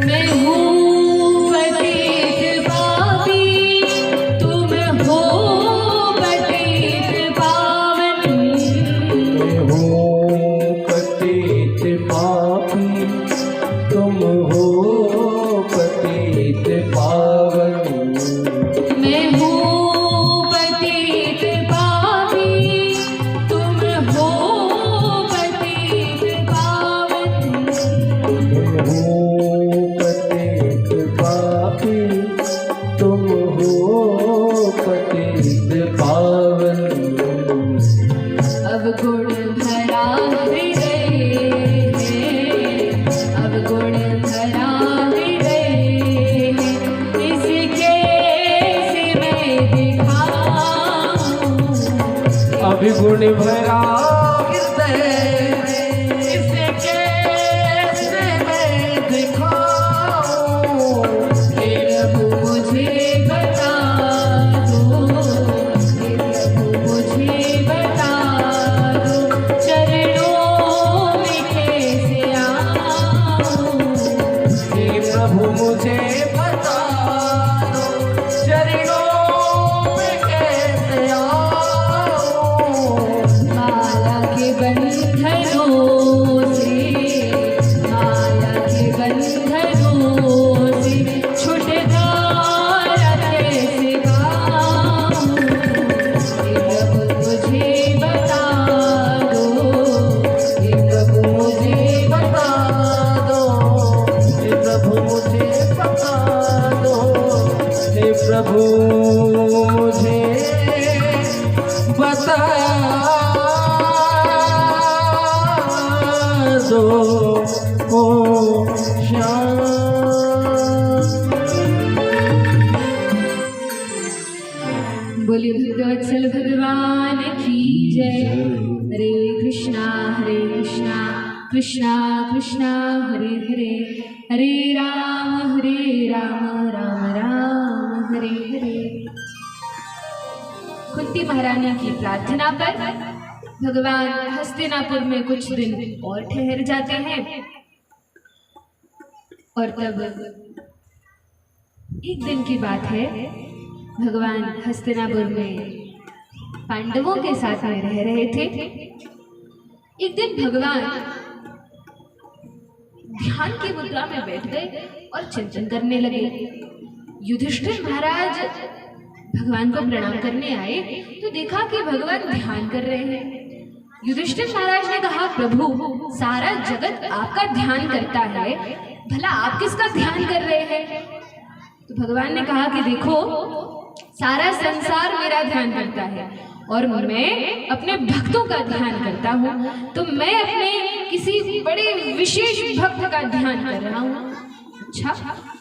मैं हूँ पतित पापी, तुम हो पतित पावन। मैं हूँ पतित पापी, तुम हो पतित पावन। मैं हूँ पतित पापी, तुम हो पतित पावन। मैं हूँ पतित पापी, तुम हो पतित पावन। अब गुण भरा हृदय है, अब गुण भरा हृदय है, इसके से मैं दिखाऊं। अभिगुण भरा हृदय इसे कैसे मैं दिखाऊं। हे प्रभु मुझे बता दो, हे प्रभु मुझे बता दो, चरणों में कैसे आऊं। हे प्रभु मुझे बता दो चरणों में कैसे आऊं। माला बताया दो ओ श्याम। बोलिए भक्तवत्सल भगवान की जय। हरे कृष्णा कृष्णा कृष्णा हरे हरे, हरे राम राम राम हरे हरे। कुंती महारानी की प्रार्थना पर भगवान हस्तिनापुर में कुछ दिन और ठहर जाते हैं और तब एक दिन की बात है, भगवान हस्तिनापुर में पांडवों के साथ में रह रहे थे। एक दिन भगवान ध्यान की मुद्रा में बैठ गए और चिंतन करने लगे। युधिष्ठिर महाराज भगवान को प्रणाम करने आए तो देखा कि भगवान ध्यान कर रहे हैं। युधिष्ठिर महाराज ने कहा, प्रभु सारा जगत आपका ध्यान करता है, भला आप किसका ध्यान कर रहे हैं? तो भगवान ने कहा कि देखो, सारा संसार मेरा ध्यान करता है और मैं अपने भक्तों का ध्यान करता हूँ, तो मैं अपने किसी बड़े विशेष भक्त का ध्यान कर रहा हूँ। अच्छा,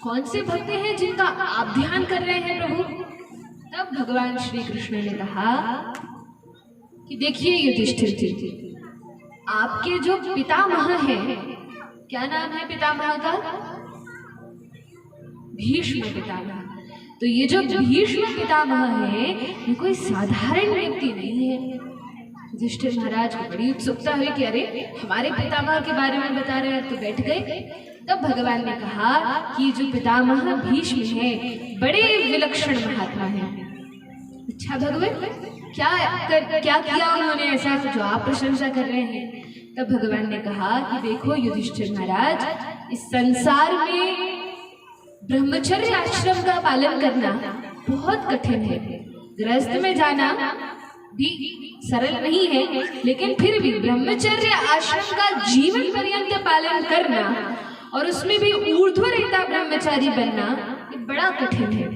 कौन से भक्त हैं जिनका आप ध्यान कर रहे हैं प्रभु? तब भगवान श्री कृष्ण ने कहा कि देखिए युधिष्ठिर जी, आपके जो पितामह हैं, क्या नाम है पितामह का? भीष्म पितामह। तो ये जो भीष्म पितामह है, ये कोई साधारण व्यक्ति नहीं है। युधिष्ठिर महाराज को बड़ी उत्सुकता हुई कि अरे हमारे पितामह के बारे में बता रहे हैं, तो बैठ गए। तब भगवान ने कहा कि जो पितामह भीष्म है, बड़े विलक्षण महात्मा हैं। अच्छा भगवान, क्या किया उन्होंने ऐसा जो आप प्रशंसा कर रहे हैं? तब भगवान ने कहा कि देखो युधिष्ठिर महाराज, इस संसार में ब्रह्मचर्य आश्रम का पालन करना बहुत कठिन है। गृहस्थ में जाना भी सरल नहीं है, लेकिन फिर भी ब्रह्मचर्य आश्रम का जीवन पर्यंत पालन करना और उसमें भी ऊर्ध्वरेता ब्रह्मचारी बनना ये बड़ा कठिन है,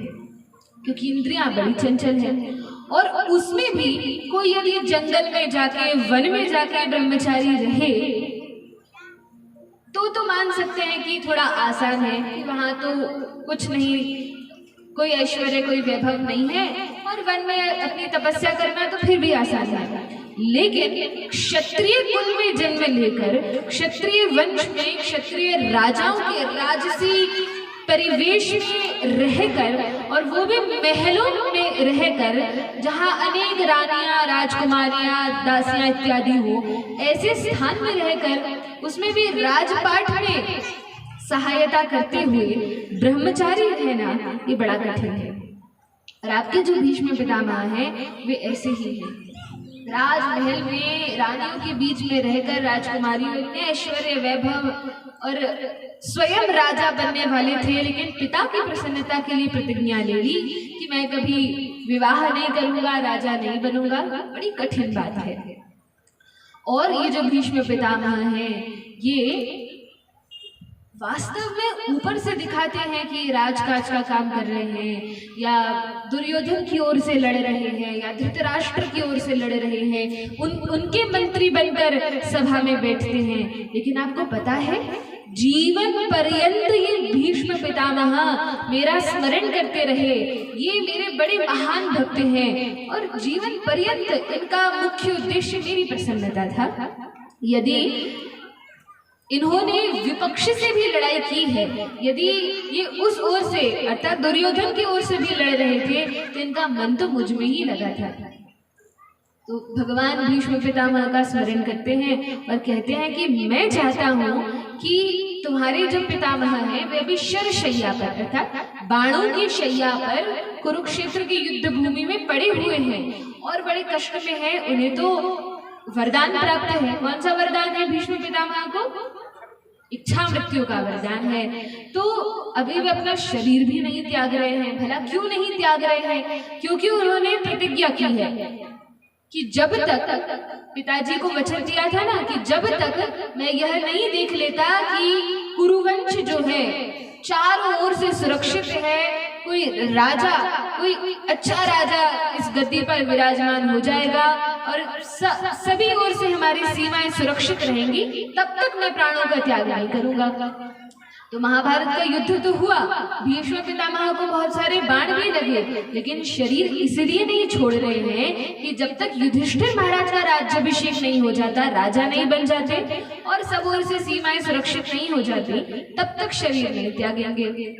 क्योंकि इंद्रियां बड़ी चंचल है। और उसमें भी कोई यदि जंगल में जाके, वन में जाके ब्रह्मचारी रहे तो मान सकते हैं कि थोड़ा आसान है कि वहां तो कुछ नहीं, कोई ऐश्वर्य, कोई वैभव नहीं है, और वन में अपनी तपस्या करना तो फिर भी आसान है। लेकिन क्षत्रिय कुल में जन्म लेकर, क्षत्रिय वंश में, क्षत्रिय राजाओं के राजसी परिवेश में रहकर, और वो भी महलों में रहकर, जहाँ अनेक रानियां, राजकुमारियां, दासियां इत्यादि हो, ऐसे स्थान में रहकर उसमें भी राजपाट में सहायता करते हुए ब्रह्मचारी रहना ये बड़ा कठिन है। और आपके जो भीष्म पितामह हैं वे ऐसे ही हैं। राजमहल में रानियों के बीच में रहकर राजकुमारियों इतने ऐश्वर्य, वैभव और स्वयं राजा बनने वाले थे, लेकिन पिता की प्रसन्नता के लिए प्रतिज्ञा ले ली कि मैं कभी विवाह नहीं करूंगा, राजा नहीं बनूंगा। बड़ी कठिन बात है। और ये जो भीष्म पितामह हैं, ये वास्तव में ऊपर से दिखाते हैं कि राजकाज का काम कर रहे हैं, या दुर्योधन की ओर से लड़ रहे हैं, या धृतराष्ट्र की ओर से लड़ रहे हैं, उनके मंत्री बनकर सभा में बैठते हैं। लेकिन आपको पता है, जीवन पर्यंत ये भीष्म पितामह मेरा स्मरण करते रहे। ये मेरे बड़े महान भक्त हैं और जीवन पर्यंत इनका मुख्य उद्देश्य मेरी प्रसन्नता था। यदि इन्होंने विपक्ष से भी लड़ाई की है, यदि ये उस ओर से अर्थात दुर्योधन की ओर से भी लड़ रहे थे, तो इनका मन तो मुझ में ही लगा था। तो भगवान भीष्म पितामह का स्मरण करते हैं और कहते हैं कि मैं चाहता हूँ कि तुम्हारे जो पितामह हैं वे भी शरशैया पर अर्थात बाणों की शैया पर कुरुक्षेत्र की युद्ध भूमि में पड़े हुए हैं और बड़े कष्ट में हैं। उन्हें तो वरदान प्राप्त है। कौन सा वरदान है भीष्म पितामह को? इच्छा मृत्यु का वरदान है। तो अभी वे अपना शरीर भी नहीं त्याग रहे हैं। भला क्यों नहीं त्याग रहे हैं? क्योंकि उन्होंने प्रतिज्ञा की है कि जब तक पिताजी को वचन दिया था ना कि जब तक मैं यह नहीं देख लेता कि कुरुवंश जो है चारों ओर से सुरक्षित है, कोई राजा, कोई अच्छा राजा इस गद्दी पर विराजमान हो जाएगा और सभी ओर से हमारी सीमाएं सुरक्षित रहेंगी, तब तक मैं प्राणों का त्याग नहीं करूंगा। तो महाभारत का युद्ध तो हुआ, भीष्म पितामह को बहुत सारे बाण भी लगे, लेकिन शरीर इसलिए नहीं छोड़ रहे हैं कि जब तक युधिष्ठिर महाराज का राज्याभिषेक नहीं हो जाता, राजा नहीं बन जाते और सब ओर से सीमाएं सुरक्षित नहीं हो जाती, तब तक शरीर नहीं त्यागेंगे।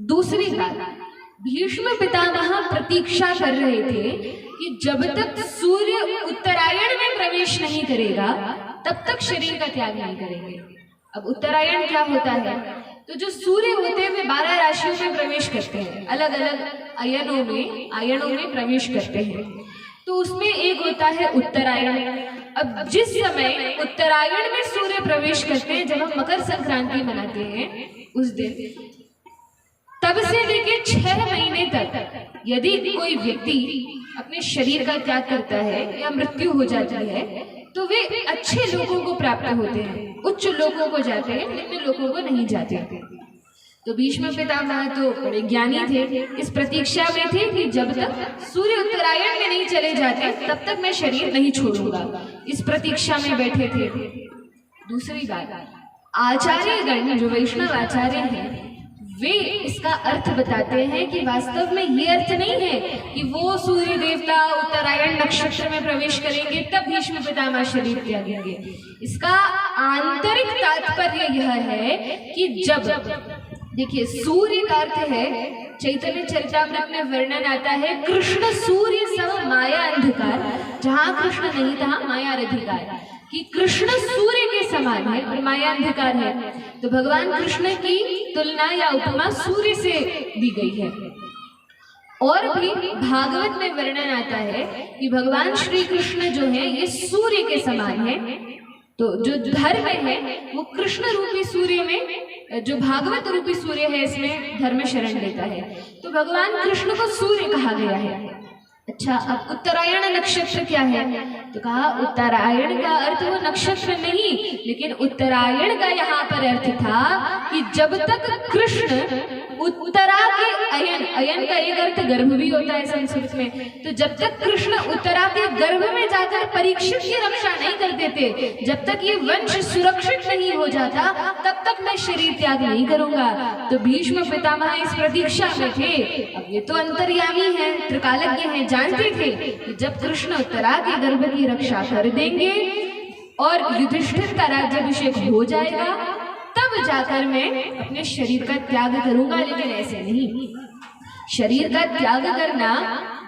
दूसरी बात, भीष्म पितामह प्रतीक्षा कर रहे थे कि जब तक सूर्य उत्तरायण में प्रवेश नहीं करेगा तब तक शरीर का त्याग नहीं करेंगे। अब उत्तरायण क्या होता है? तो जो सूर्य होते हैं वे 12 राशियों में प्रवेश करते हैं, अलग अलग आयनों में प्रवेश करते हैं। तो उसमें एक होता है उत्तरायण। अब जिस समय उत्तरायण में सूर्य प्रवेश करते हैं, जब हम मकर संक्रांति मनाते हैं उस दिन, तब से लेकर 6 महीने तक यदि कोई व्यक्ति अपने शरीर का त्याग करता है या मृत्यु हो जाती है तो वे अच्छे लोगों को प्राप्त होते हैं, उच्च लोगों को जाते हैं, निम्न लोगों को नहीं जाते। तो भीष्म पितामह तो बड़े ज्ञानी थे, इस प्रतीक्षा में थे कि जब तक सूर्य उत्तरायण में नहीं चले जाते तब तक मैं शरीर नहीं छोड़ूंगा, इस प्रतीक्षा में बैठे थे। दूसरी बात, आचार्यगण जो वैष्णव आचार्य हैं वे इसका अर्थ बताते हैं कि वास्तव में ये अर्थ नहीं है कि वो सूर्य देवता उत्तरायण नक्षत्र में प्रवेश करेंगे तब भीष्म पितामह शरीर त्यागेंगे। इसका आंतरिक तात्पर्य यह है कि जब, देखिए, सूर्य का अर्थ है, चैतन्य चरितामृत में वर्णन आता है, कृष्ण सूर्य सम माया अंधकार, जहाँ कृष्ण नहीं तहाँ माया अधिकार, कि कृष्ण सूर्य के समान है और माया अंधकार है। तो भगवान कृष्ण की तुलना या उपमा सूर्य से दी गई है। और भी भागवत में वर्णन आता है कि भगवान श्री कृष्ण जो है ये सूर्य के समान है। तो जो धर्म है वो कृष्ण रूपी सूर्य में, जो भागवत रूपी सूर्य है इसमें धर्म शरण लेता है। तो भगवान कृष्ण को सूर्य कहा गया है। अच्छा, अब उत्तरायण नक्षत्र क्या है? तो कहा उत्तरायण का अर्थ वो नक्षत्र नहीं, लेकिन उत्तरायण का यहाँ पर अर्थ था कि जब तक कृष्ण उत्तरा के अयन का एक अर्थ गर्भ भी होता है संस्कृत में, तो जब तक कृष्ण उत्तरा के गर्भ में जाकर परीक्षित की रक्षा नहीं कर देते, जब तक ये वंश सुरक्षित नहीं हो जाता, तब तक मैं शरीर त्याग नहीं करूंगा। तो भीष्म पितामह इस प्रतीक्षा में थे। अब ये तो अंतर्यामी है, त्रिकालज्ञ है, जानते थे कि जब कृष्ण उत्तरा के गर्भ की रक्षा कर देंगे और युधिष्ठिर का राज्याभिषेक हो जाएगा तब जाकर मैं अपने शरीर का त्याग करूंगा, लेकिन ऐसे नहीं। शरीर का त्याग करना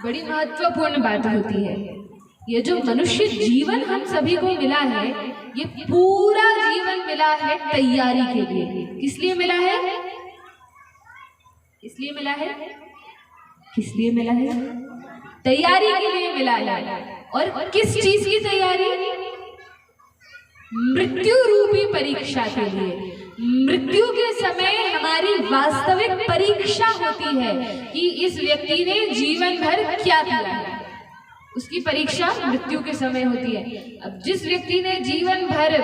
बड़ी महत्वपूर्ण बात होती है। ये जो मनुष्य जीवन हम सभी को मिला है, ये पूरा जीवन मिला है तैयारी के लिए। किस लिए मिला है? इसलिए मिला है, किस लिए मिला है? तैयारी के लिए मिला है। और किस चीज की तैयारी? मृत्यु रूपी परीक्षा के लिए। मृत्यु के समय हमारी वास्तविक परीक्षा होती है कि इस व्यक्ति ने जीवन भर क्या किया है, उसकी परीक्षा मृत्यु के समय होती है। अब जिस व्यक्ति ने जीवन भर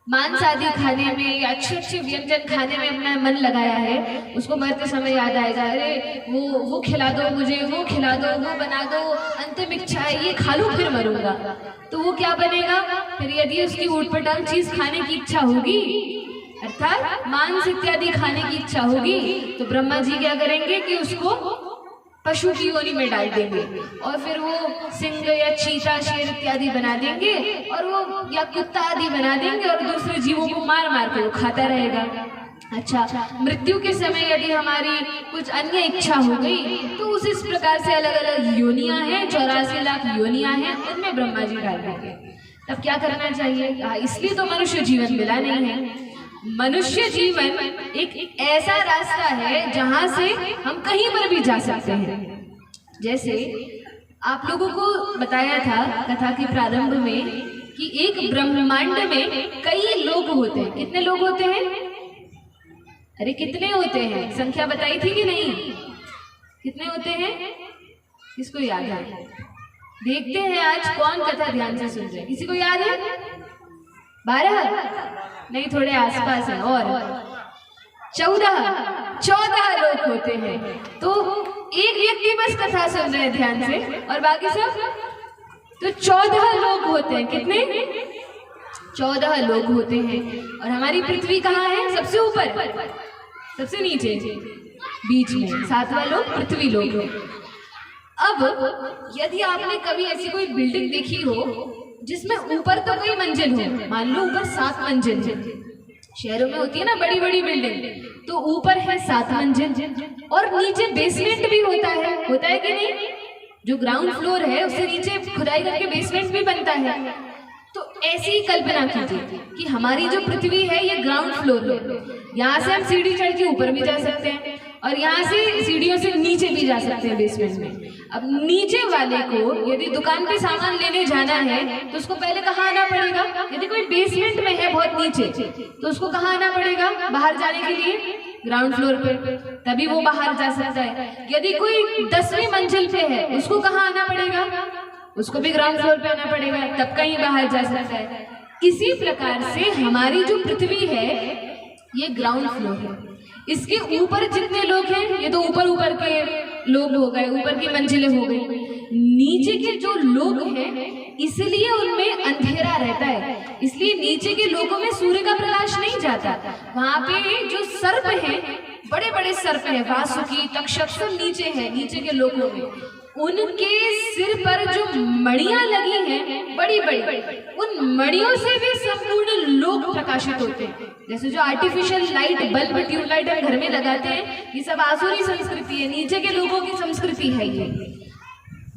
मांस आदि खाने में या अच्छे अच्छे व्यंजन खाने में अपना मन लगाया है, उसको मरते समय याद आएगा, अरे वो खिला दो मुझे, वो खिला दो, वो बना दो, अंतिम इच्छा है ये खा लूं फिर मरूंगा। तो वो क्या बनेगा फिर? यदि उसकी ऊटपटांग चीज खाने की इच्छा होगी, अर्थात मांस इत्यादि खाने की इच्छा होगी, तो ब्रह्मा जी क्या करेंगे कि उसको पशु की योनि में डाल देंगे और फिर वो सिंह या चीता, शेर इत्यादि बना देंगे और वो या कुत्ता आदि बना देंगे और दूसरे जीवों को मार मार कर वो खाता रहेगा। अच्छा, मृत्यु के समय यदि हमारी कुछ अन्य इच्छा हो गई तो उस इस प्रकार से अलग अलग योनियां हैं, 84 लाख योनियां हैं, उनमें ब्रह्मा जी डाल देंगे। तब क्या करना चाहिए? इसलिए तो मनुष्य जीवन मिला नहीं है। मनुष्य जीवन एक ऐसा रास्ता है जहां से हम कहीं पर भी जा सकते हैं। जैसे आप लोगों को बताया था कथा के प्रारंभ में कि एक ब्रह्मांड में कई लोग होते हैं। कितने लोग होते हैं? अरे कितने होते हैं? संख्या बताई थी कि नहीं? कितने होते हैं? किसको याद है? देखते हैं आज कौन कथा ध्यान से सुन रहे हैं। किसी को याद है? 12? नहीं, थोड़े आसपास है। और 14 लोग होते हैं। तो एक व्यक्ति बस कथा सुन रहे हैं ध्यान से और बाकी सब तो 14 लोग होते हैं। कितने? 14 लोग होते हैं। और हमारी पृथ्वी कहाँ है? सबसे ऊपर, सबसे नीचे, बीच में। 7वां लोग पृथ्वी लोग है। अब यदि आपने कभी ऐसी कोई बिल्डिंग देखी हो जिसमें ऊपर तो कई मंजिल हो, मान लो ऊपर 7 मंजिल है, शहरों में होती है ना बड़ी बड़ी बिल्डिंग, तो ऊपर है 7 मंजिल और नीचे बेसमेंट भी होता है कि नहीं? जो ग्राउंड फ्लोर है उससे नीचे खुदाई करके बेसमेंट भी बनता है। तो ऐसी ही कल्पना कीजिए कि हमारी जो पृथ्वी है ये ग्राउंड फ्लोर है। यहाँ से हम सीढ़ी चढ़ के ऊपर भी जा सकते हैं और यहाँ से सीढ़ियों से नीचे भी जा सकते हैं बेसमेंट में। अब नीचे वाले को यदि दुकान पे सामान लेने जाना है तो उसको पहले कहाँ आना पड़ेगा? यदि कोई बेसमेंट में है बहुत नीचे तो उसको कहाँ आना पड़ेगा बाहर जाने के लिए? ग्राउंड फ्लोर पे, तभी वो बाहर जा सकता है। यदि कोई 10वीं मंजिल पे है उसको कहाँ आना पड़ेगा? उसको भी ग्राउंड फ्लोर पे आना पड़ेगा, तब कहीं बाहर जा सकता है। इसी प्रकार से हमारी जो पृथ्वी है ये ग्राउंड फ्लोर है। इसके ऊपर जितने लोग हैं ये तो ऊपर ऊपर के लोग हो गए, ऊपर की मंजिलें हो गई। नीचे के जो लोग हैं इसलिए उनमें अंधेरा रहता है, इसलिए नीचे के लोगों में सूर्य का प्रकाश नहीं जाता। वहां पे जो सर्प हैं, बड़े बड़े सर्प हैं, वासुकी, तक्षक, सब नीचे हैं, नीचे के लोगों में। उनके सिर पर जो मणियां लगी हैं बड़ी बड़ी, उन मणियों से भी संपूर्ण लोग प्रकाशित होते हैं। जैसे जो आर्टिफिशियल लाइट, बल्ब, ट्यूबलाइट हम घर में लगाते हैं, ये सब आसुरी संस्कृति है, नीचे के लोगों की संस्कृति है। ये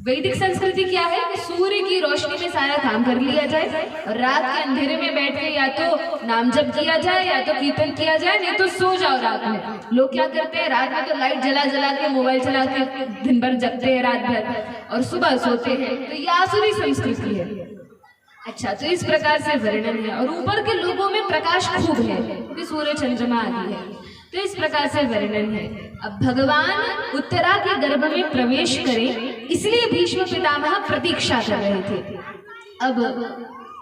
वैदिक संस्कृति क्या है कि सूर्य की रोशनी में सारा काम कर लिया जाए और रात के अंधेरे में बैठ के या तो नाम जप किया जाए या तो कीर्तन किया जाए, नहीं तो सो जाओ रात में। लोग क्या करते हैं, रात में तो लाइट जला जला के, मोबाइल चला के दिन भर जगते हैं रात भर और सुबह सोते हैं। तो ये आसुरी संस्कृति है। अच्छा, तो इस प्रकार से वर्णन है। और ऊपर के लोगों में प्रकाश खूब है क्योंकि सूर्य चंद्रमा आदि है, तो इस प्रकार से वर्णन है। अब भगवान उत्तरा के गर्भ में प्रवेश करें इसलिए भीष्म पितामह प्रतीक्षा कर रहे थे। अब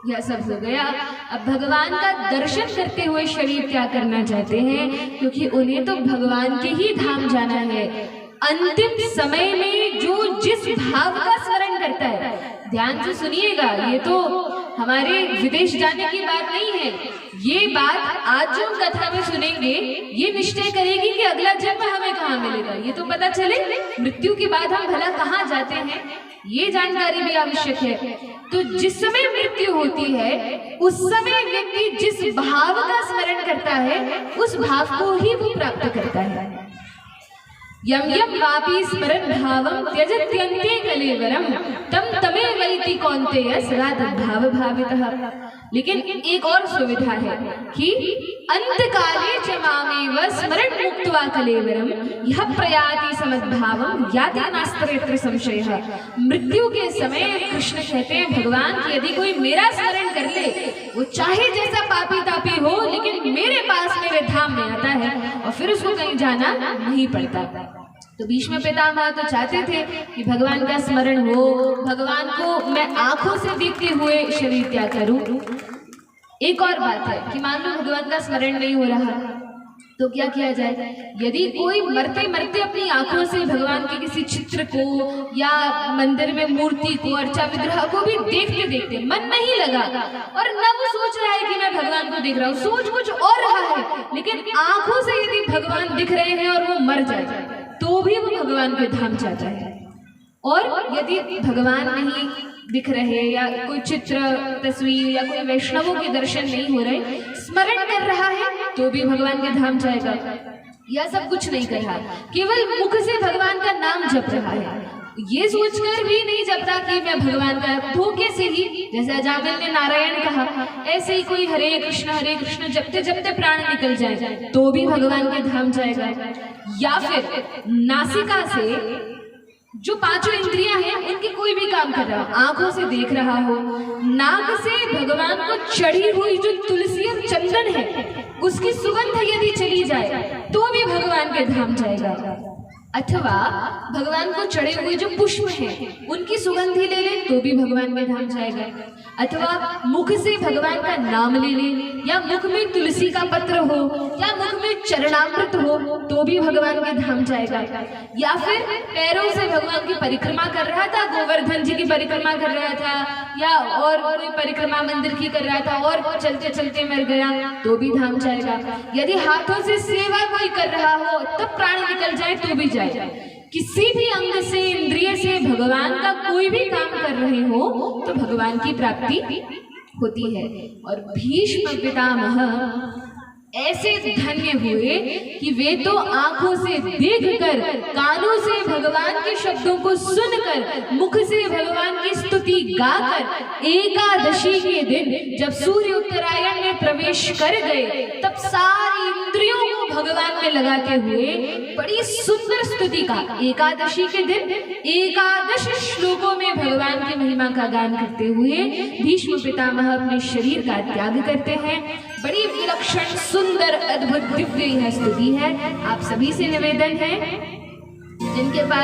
यह सब हो गया। अब भगवान का दर्शन करते हुए शरीर क्या करना चाहते हैं, क्योंकि उन्हें तो भगवान के ही धाम जाना है। अंतिम समय में जो जिस भाव का स्मरण करता है, ध्यान से सुनिएगा, ये तो हमारे विदेश जाने की बात नहीं है। ये बात आज जो कथा में सुनेंगे ये निश्चय करेगी कि अगला जन्म हमें कहाँ मिलेगा। ये तो पता चले मृत्यु के बाद हम भला कहाँ जाते हैं, ये जानकारी भी आवश्यक है। तो जिस समय मृत्यु होती है उस समय व्यक्ति जिस भाव का स्मरण करता है उस भाव को ही वो प्राप्त करता है। यम यम वापी स्मरण भावम त्यजत्यन्ते कलेवरम तम तमेवैति कौन्तेय सदा तद्भाव भावितः। लेकिन एक और सुविधा है कि अंतकाले च मामेव स्मरण मुक्त्वा कलेवरम यह प्रयाति समद्भावम याति नास्त्यत्र संशयः। मृत्यु के समय कृष्ण कहते हैं भगवान कि यदि कोई मेरा स्मरण कर ले, वो चाहे जैसा पापी तापी हो, लेकिन मेरे पास मेरे धाम में आता है और फिर उसको कहीं जाना नहीं पड़ता। तो भीष्म पितामह तो चाहते थे कि भगवान का स्मरण हो, भगवान को मैं आंखों से देखते हुए शरीर त्याग करूं। एक और बात है कि मान लो भगवान का स्मरण नहीं हो रहा तो क्या किया जाए। यदि कोई मरते मरते अपनी आंखों से भगवान के किसी चित्र को या मंदिर में मूर्ति को, अर्चा विग्रह को भी देखते देखते मन नहीं लगा और न वो सोच रहा है कि मैं भगवान को देख रहा हूँ, सोच कुछ और रहा है, लेकिन आंखों से यदि भगवान दिख रहे हैं और वो मर जाए तो भी वो भगवान के धाम जाता है। और यदि भगवान नहीं दिख रहे या कोई चित्र, तस्वीर या कोई वैष्णवों के दर्शन नहीं हो रहे, स्मरण कर रहा है तो भी भगवान के धाम जाएगा। यह सब कुछ नहीं कर रहा, केवल मुख से भगवान का नाम जप रहा है, ये सोचकर भी नहीं जप रहा कि मैं भगवान का, धोखे से ही, जैसे अजामिल ने नारायण कहा, ऐसे ही कोई हरे कृष्ण जपते जपते प्राण निकल जाए तो भी भगवान के धाम जाएगा। या फिर नासिका से जो 5 इंद्रियां हैं उनकी कोई भी काम कर रहा हो, आंखों से देख रहा हो, नाक से भगवान को चढ़ी हुई जो तुलसी और चंदन है उसकी सुगंध यदि चली जाए तो भी भगवान के धाम जाएगा। अथवा भगवान को चढ़े हुए जो पुष्प हैं उनकी सुगंध ही ले ले तो भी भगवान में धाम जाएगा, अथवा मुख से भगवान का नाम ले ले, या मुख में तुलसी का पत्र हो, या मुख में चरणामृत हो तो भी भगवान में धाम जाएगा, या फिर पैरों से भगवान की परिक्रमा कर रहा था, गोवर्धन जी की परिक्रमा कर रहा था, या और कोई परिक्रमा मंदिर की कर रहा था और चलते चलते मर गया तो भी धाम जाएगा। यदि हाथों से सेवा कोई कर रहा हो तब प्राण निकल जाए तो भी जाए। किसी भी अंग से इंद्रिय से भगवान का कोई भी काम कर रहे हो तो भगवान की प्राप्ति होती है। और भीष्म पितामह ऐसे धन्य हुए कि वे तो आंखों से देखकर, कानों से भगवान के शब्दों को सुनकर, मुख से भगवान की स्तुति गाकर एकादशी के दिन जब सूर्य उत्तरायण में प्रवेश कर गए तब सारी इंद्रियों को भगवान में लगाते हुए बड़ी सुंदर स्तुति का, एकादशी के दिन एकादश श्लोकों में भगवान की महिमा का गान करते हुए भीष्म पितामह अपने शरीर का त्याग करते हैं। बड़ी विलक्षण सुंदर अद्भुत दिव्य यह स्तुति है। आप सभी से निवेदन है जिनके पास